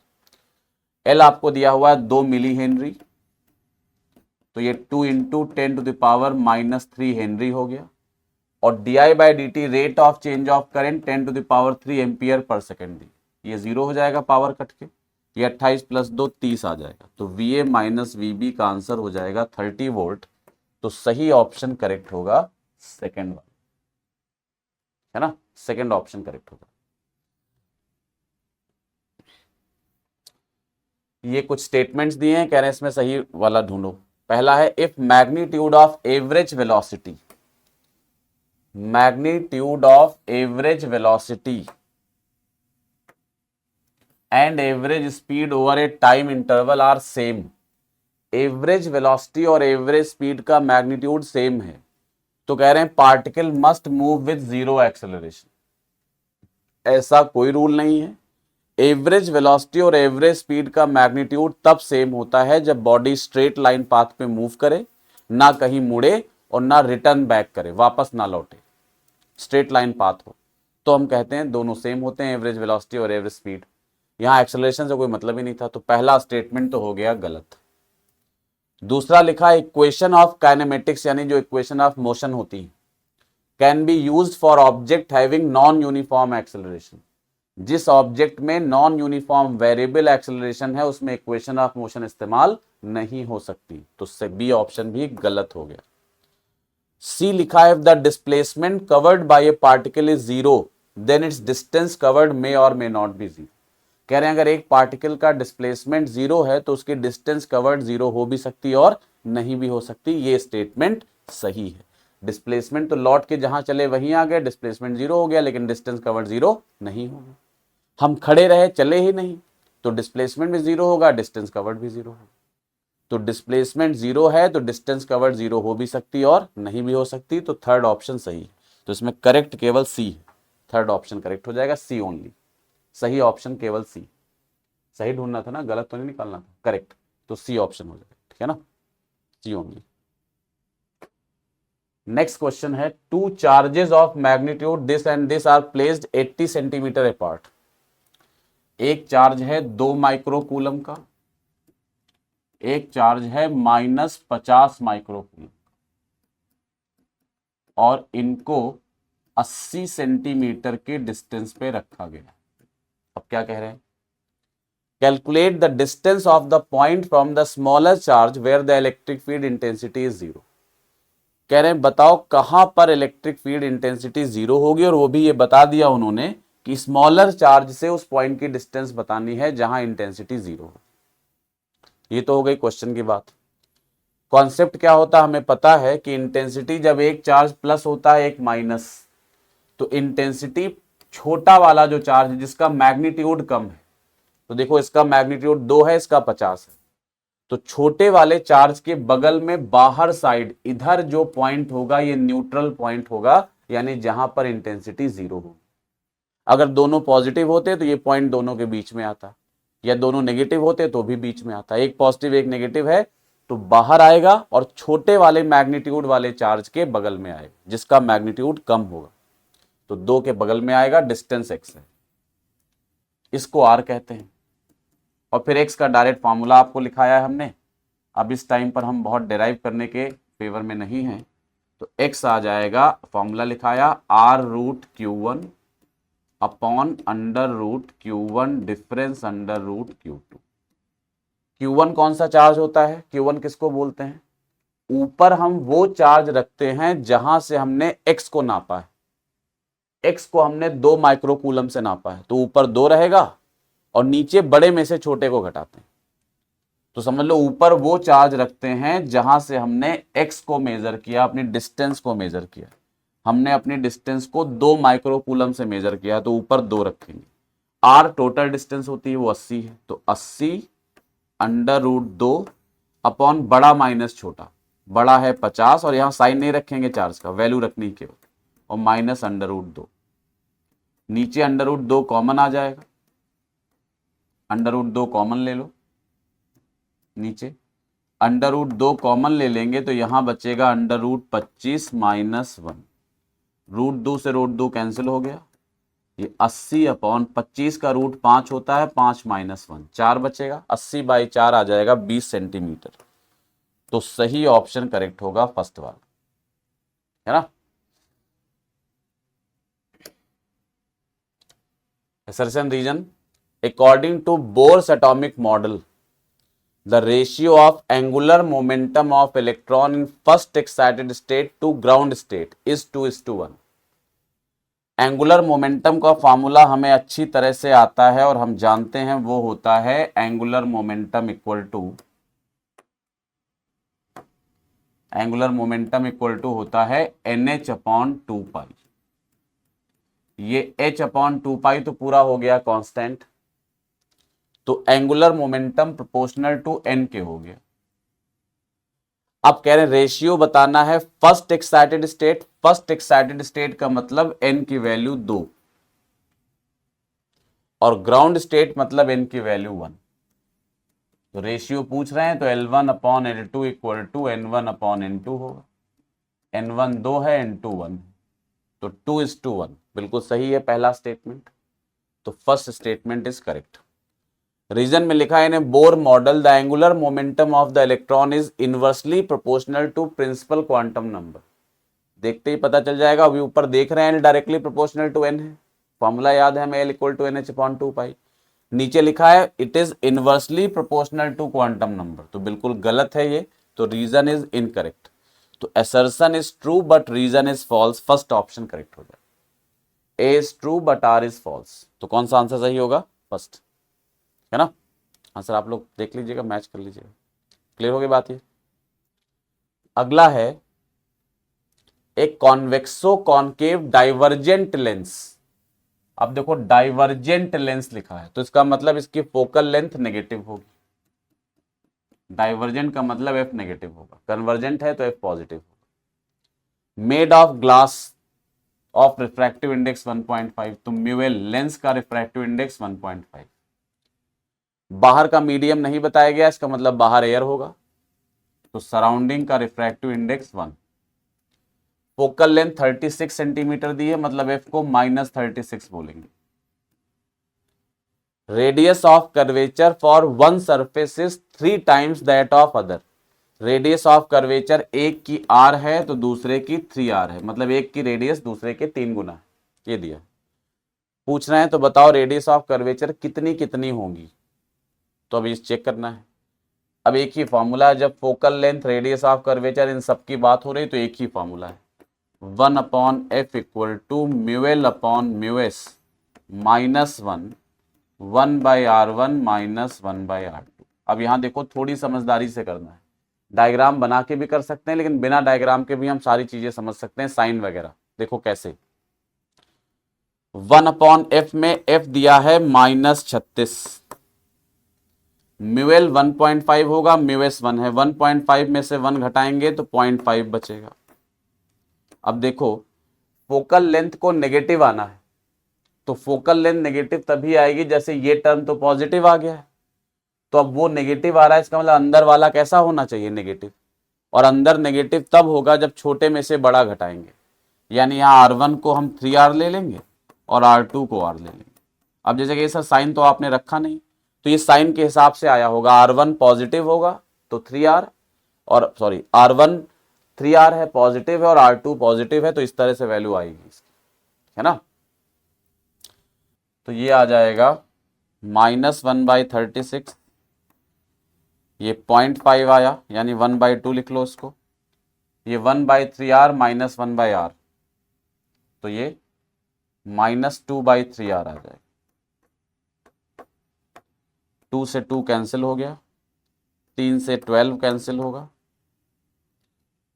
L आपको दिया हुआ है 2 मिली हेनरी, तो ये 2 × 10⁻³ हेनरी हो गया, और di/dt rate of change of current 10⁻³ ampere per second दी। ये 0 हो जाएगा पावर कट के, ये 28 + 2 30 आ जाएगा, तो VA माइनस VB का आंसर हो जाएगा 30 वोल्ट। तो सही ऑप्शन करेक्ट होगा सेकेंड वाला, है ना, सेकेंड ऑप्शन करेक्ट होगा। ये कुछ स्टेटमेंट्स दिए हैं, कह रहे हैं इसमें सही वाला ढूंढो। पहला है if magnitude of average velocity, magnitude of average velocity and average speed over a time interval are same. Average velocity और एवरेज स्पीड का मैग्नीट्यूड सेम है, तो कह रहे हैं particle must move with 0 acceleration. ऐसा कोई रूल नहीं है। एवरेज वेलोसिटी और एवरेज स्पीड का मैग्नीट्यूड तब सेम होता है जब बॉडी स्ट्रेट लाइन पाथ पे मूव करे, ना कहीं मुड़े और ना रिटर्न बैक करे, वापस ना लौटे, स्ट्रेट लाइन पाथ हो, तो हम कहते हैं दोनों सेम होते हैं, एवरेज वेलोसिटी और एवरेज स्पीड। यहां एक्सेलरेशन से कोई मतलब ही नहीं था, तो पहला स्टेटमेंट तो हो गया गलत। दूसरा लिखा इक्वेशन ऑफ काइनेमेटिक्स, यानी जो इक्वेशन ऑफ मोशन होती है, can be used for object having non uniform acceleration. जिस ऑब्जेक्ट में नॉन यूनिफॉर्म वेरिएबल एक्सेलरेशन है उसमें इक्वेशन ऑफ मोशन इस्तेमाल नहीं हो सकती, तो बी ऑप्शन भी गलत हो गया। सी लिखा है if the displacement covered by a particle is 0 then its distance covered may और मे नॉट बी 0। कह रहे हैं अगर एक पार्टिकल का डिस्प्लेसमेंट 0 है तो उसकी डिस्टेंस कवर्ड 0 हो भी सकती है और नहीं भी हो सकती। ये स्टेटमेंट सही है। डिस्प्लेसमेंट तो लौट के जहां चले वहीं आ गए, डिस्प्लेसमेंट 0 हो गया, लेकिन डिस्टेंस कवर्ड 0 नहीं होगा। हम खड़े रहे, चले ही नहीं, तो डिस्प्लेसमेंट भी 0 होगा, डिस्टेंस कवर्ड भी 0 होगा। तो डिस्प्लेसमेंट 0 है तो डिस्टेंस कवर्ड 0 हो भी सकती है और नहीं भी हो सकती, तो थर्ड ऑप्शन सही है। तो इसमें करेक्ट केवल सी है, थर्ड ऑप्शन करेक्ट हो जाएगा, सी ओनली। सही ऑप्शन केवल सी। सही ढूंढना था ना, गलत तो नहीं निकालना था, करेक्ट, तो सी ऑप्शन हो जाएगा, ठीक है ना, सी ओनली। नेक्स्ट क्वेश्चन है two charges of magnitude this and this are placed 80 centimetre apart. एक चार्ज है 2 माइक्रोकूलम का, एक चार्ज है -50 माइक्रोकूलम, और इनको 80 सेंटीमीटर के डिस्टेंस पे रखा गया। अब क्या कह रहे हैं, calculate the distance of the point from the smaller charge where the electric field intensity is 0। कह रहे हैं बताओ कहां पर इलेक्ट्रिक फील्ड इंटेंसिटी 0 होगी, और वो भी ये बता दिया उन्होंने कि स्मॉलर चार्ज से उस पॉइंट की डिस्टेंस बतानी है जहां इंटेंसिटी 0 हो। ये तो हो गई क्वेश्चन की बात। कॉन्सेप्ट क्या होता है हमें पता है कि इंटेंसिटी जब एक चार्ज प्लस होता है एक माइनस, तो इंटेंसिटी छोटा वाला जो चार्ज है जिसका मैग्नीट्यूड कम है, तो देखो इसका मैग्नीट्यूड 2 है, इसका 50 है, तो छोटे वाले चार्ज के बगल में बाहर साइड इधर जो पॉइंट होगा ये न्यूट्रल पॉइंट होगा, यानी जहां पर इंटेंसिटी 0 हो। अगर दोनों पॉजिटिव होते तो ये पॉइंट दोनों के बीच में आता, या दोनों नेगेटिव होते तो भी बीच में आता। एक पॉजिटिव एक नेगेटिव है तो बाहर आएगा और छोटे वाले मैग्नीट्यूड वाले चार्ज के बगल में आएगा जिसका मैग्नीट्यूड कम होगा, तो 2 के बगल में आएगा, डिस्टेंस x है, इसको r कहते हैं। और फिर x का डायरेक्ट फॉर्मूला आपको लिखाया है हमने। अब इस टाइम पर हम बहुत डिराइव करने के फेवर में नहीं हैं, तो x आ जाएगा, फॉर्मूला लिखाया r√q1 upon √q1 difference √q2। Q1 कौन सा चार्ज होता है, Q1 किसको बोलते हैं, ऊपर हम वो चार्ज रखते हैं जहां से हमने x को नापा है। x को हमने 2 माइक्रोकूलम से नापा है, तो ऊपर 2 रहेगा और नीचे बड़े में से छोटे को घटाते हैं। तो समझ लो ऊपर वो चार्ज रखते हैं जहां से हमने x को मेजर किया, अपनी डिस्टेंस को मेजर किया। हमने अपनी डिस्टेंस को 2 माइक्रोकूलम से मेजर किया, तो ऊपर 2 रखेंगे। r टोटल डिस्टेंस होती है वो 80 है, तो 80 √2 अपॉन बड़ा माइनस छोटा, बड़ा है 50 और यहां साइन नहीं रखेंगे चार्ज का, वैल्यू रखनी केवल, और माइनस √2। नीचे √2 कॉमन आ जाएगा, √2 कॉमन ले लो, नीचे √2 कॉमन ले लेंगे तो यहां बचेगा √25 -1। √2 से √2 कैंसिल हो गया, ये 80 अपॉन 25 का रूट 5 होता है, 5 -1 4 बचेगा, 80/4 आ जाएगा 20 सेंटीमीटर। तो सही ऑप्शन करेक्ट होगा फर्स्ट वाला, है ना। assertion reason, according to Bohr's atomic model, the ratio of angular momentum of electron in first excited state to ground state is 2:1। Angular momentum का फॉर्मूला हमें अच्छी तरह से आता है और हम जानते हैं वो होता है एंगुलर मोमेंटम इक्वल टू होता है NH/2π। ये H/2π तो पूरा हो गया कांस्टेंट, तो angular momentum proportional to n के हो गया। अब कह रहे हैं रेशियो बताना है first excited state. First excited state का मतलब n की वैल्यू 2 और ग्राउंड स्टेट मतलब n की वैल्यू 1। तो रेशियो पूछ रहे हैं तो L1/L2 इक्वल टू N1/N2 होगा। N1 2 है, N2 1, तो 2:1 बिल्कुल सही है पहला स्टेटमेंट। तो first statement is correct. Reason में लिखा है in Bohr model the angular momentum of the electron is inversely proportional to principal quantum number. देखते ही पता चल जाएगा, अभी ऊपर देख रहे हैं डायरेक्टली प्रोपोर्शनल टू n है, फॉर्मूला याद है हमें L = NH/2π। नीचे लिखा है it is inversely proportional to quantum number, तो बिल्कुल गलत है ये, तो रीजन इज इनकरेक्ट। तो assertion is true but reason is false, first option correct हो जाए। A is true but R is false, तो कौन सा आंसर सही होगा, फर्स्ट, है ना। आंसर आप लोग देख लीजिएगा, मैच कर लीजिएगा। क्लियर हो गई बात ये। अगला है एक कॉन्वेक्सो कॉन्केव डाइवर्जेंट लेंस। अब देखो डाइवर्जेंट लेंस लिखा है तो इसका मतलब इसकी फोकल लेंथ नेगेटिव होगी। डाइवर्जेंट का मतलब एफ नेगेटिव होगा, कन्वर्जेंट है तो एफ पॉजिटिव होगा। Made of glass of refractive index 1.5, तो म्यूएल लेंस का रिफ्रैक्टिव इंडेक्स 1.5। बाहर का मीडियम नहीं बताया गया, इसका मतलब बाहर एयर होगा, तो सराउंडिंग का refractive index 1। Focal length 36 centimetre दी है, मतलब एफ को -36 बोलेंगे। Radius of curvature for one surface is 3 times that of other. Radius of curvature एक की r है तो दूसरे की 3r है, मतलब एक की रेडियस दूसरे के 3 गुना है, ये दिया। पूछ रहे हैं तो बताओ रेडियस ऑफ कर्वेचर कितनी कितनी होंगी, तो अभी चेक करना है। अब एक ही फॉर्मूला है, जब focal length radius of curvature इन सब की बात हो रही तो एक ही फॉर्मूला है, 1/f equal to mu l upon mu s minus 1/r1 minus 1/r2। अब यहाँ देखो थोड़ी समझदारी से करना है, डायग्राम बना के भी कर सकते हैं लेकिन बिना डायग्राम के भी हम सारी चीजें समझ सकते हैं, साइन वगैरह। देखो कैसे, 1/f में f दिया है -36, म्यूएल 1.5 होगा, म्यूएस 1 है, 1.5 में से 1 घटाएंगे तो 0.5 बचेगा। अब देखो फोकल लेंथ को नेगेटिव आना है, तो फोकल लेंथ नेगेटिव तभी आएगी जैसे ये टर्म तो पॉजिटिव आ गया है, तो अब वो नेगेटिव आ रहा है, इसका मतलब अंदर वाला कैसा होना चाहिए, नेगेटिव। और अंदर नेगेटिव तब होगा जब छोटे में से बड़ा घटाएंगे, यानी यहाँ R1 को हम 3R ले लेंगे और R2 को R ले लेंगे। अब जैसे कि सर साइन तो आपने रखा नहीं, तो ये साइन के हिसाब से आया होगा, R1 पॉजिटिव होगा तो 3R, और सॉरी R1 3R है पॉजिटिव है और R2 पॉजिटिव है, तो इस तरह से वैल्यू आएगी इसकी, है ना। तो ये आ जाएगा -1/36, ये 0.5 आया यानी 1/2 लिख लो इसको, ये 1/3R माइनस 1/R, तो ये -2/3R आ जाएगा। 2 से 2 कैंसिल हो गया, 3 से 12 कैंसिल होगा,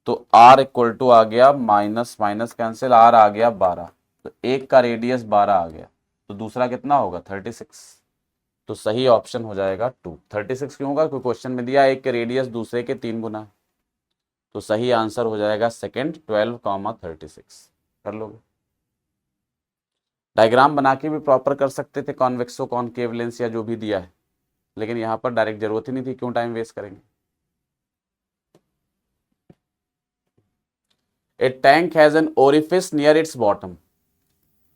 तो R इक्वल टू आ गया माइनस माइनस कैंसिल, R आ गया 12, तो एक का रेडियस 12 आ गया, तो दूसरा कितना होगा 36, तो सही ऑप्शन हो जाएगा 2। 36 क्यों होगा, कोई क्वेश्चन में दिया एक के रेडियस दूसरे के 3 गुना, तो सही आंसर हो जाएगा सेकंड 12,36। कर लोगे, डायग्राम बना के भी प्रॉपर कर सकते थे, कॉन्वेक्सो कॉनकेव लेंस या जो भी दिया है, लेकिन यहां पर डायरेक्ट जरूरत ही नहीं थी, क्यों टाइम वेस्ट करेंगे। A tank has an orifice near its bottom,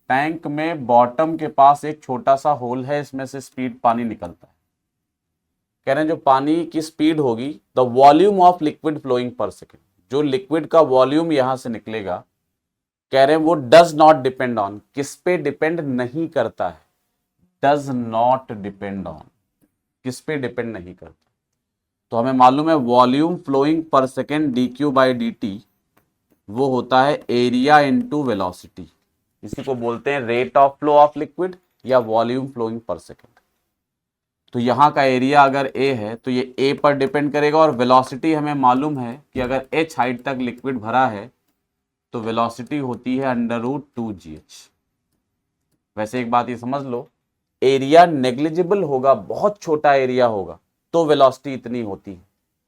tank में बॉटम के पास एक छोटा सा होल है, इसमें से स्पीड पानी निकलता है। कह रहे हैं जो पानी की स्पीड होगी, the volume of liquid flowing per second, जो लिक्विड का वॉल्यूम यहां से निकलेगा, कह रहे हैं वो डज नॉट डिपेंड ऑन, किस पे डिपेंड नहीं करता है, डज नॉट डिपेंड ऑन, किस पे डिपेंड नहीं करता। तो हमें मालूम है volume flowing per second dq/dt वो होता है एरिया इंटू वेलोसिटी, इसी को बोलते हैं rate of flow of liquid या वॉल्यूम फ्लोइंग पर सेकेंड। तो यहाँ का एरिया अगर a है तो ये a पर डिपेंड करेगा, और वेलोसिटी हमें मालूम है कि अगर h हाइट तक लिक्विड भरा है तो वेलोसिटी होती है √2gh। वैसे एक बात ये समझ लो, एरिया नेग्लिजिबल होगा, बहुत छोटा एरिया होगा तो वेलोसिटी इतनी होती है,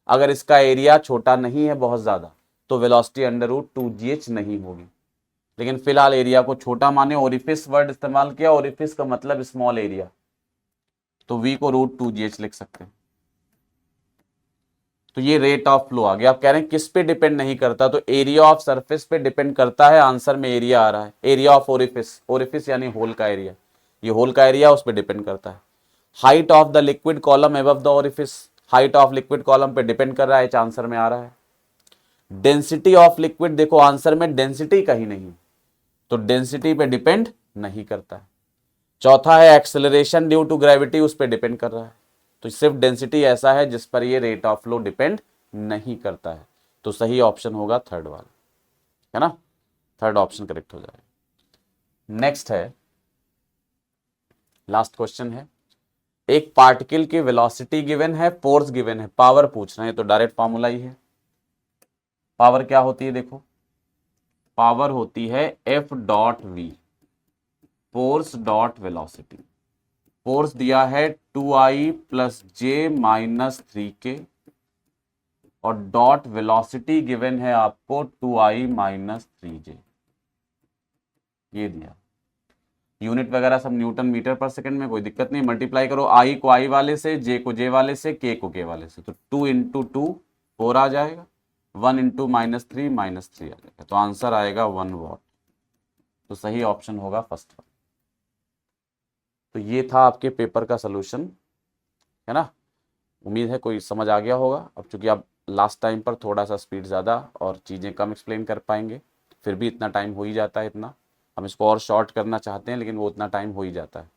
अगर इसका एरिया छोटा नहीं है बहुत ज्यादा तो वेलोसिटी √2gh नहीं होगी। लेकिन फिलहाल एरिया को छोटा माने, ओरिफिस वर्ड इस्तेमाल किया, ओरिफिस का मतलब स्मॉल एरिया, तो v को √2gh लिख सकते हैं। तो ये रेट ऑफ फ्लो आ गया। आप कह रहे हैं किस पे डिपेंड नहीं करता, तो एरिया ऑफ सरफेस पे डिपेंड करता है, आंसर में एरिया आ रहा है, एरिया ऑफ ओरिफिस, ओरिफिस यानी होल का एरिया, ये होल का एरिया उस पर डिपेंड करता है। Height of the liquid column above the orifice, height of liquid column पे डिपेंड कर रहा है, आंसर में आ रहा है। डेंसिटी ऑफ लिक्विड, देखो आंसर में डेंसिटी कहीं नहीं, तो डेंसिटी पे डिपेंड नहीं करता है। चौथा है एक्सेलरेशन ड्यू टू ग्रेविटी, उस पर डिपेंड कर रहा है, तो सिर्फ डेंसिटी ऐसा है जिस पर ये रेट ऑफ फ्लो डिपेंड नहीं करता है, तो सही ऑप्शन होगा थर्ड वाला, है ना, थर्ड ऑप्शन करेक्ट हो जाएगा। नेक्स्ट है, लास्ट क्वेश्चन है, एक पार्टिकल की वेलोसिटी गिवन है, फोर्स गिवन है, पावर पूछ रहे हैं, तो डायरेक्ट फॉर्मूला ही है। पावर क्या होती है, देखो पावर होती है F.V, force dot velocity. Force दिया है 2I + J - 3K, और डॉट वेलोसिटी गिवन है आपको 2I - 3J, ये दिया। यूनिट वगैरह सब न्यूटन मीटर पर सेकंड में, कोई दिक्कत नहीं, मल्टीप्लाई करो I को I वाले से, J को J वाले से, K को K वाले से, तो 2 × 2 4 आ जाएगा, 1 × -3 -3 आ जाएगा, तो आंसर आएगा 1 वॉट, तो सही ऑप्शन होगा फर्स्ट वन। तो ये था आपके पेपर का सलूशन, है ना। उम्मीद है कोई समझ आ गया होगा। अब चूंकि आप लास्ट टाइम पर थोड़ा सा स्पीड ज़्यादा और चीज़ें कम एक्सप्लेन कर पाएंगे, फिर भी इतना टाइम हो ही जाता है, इतना हम इसको और शॉर्ट करना चाहते हैं लेकिन वो उतना टाइम हो ही जाता है।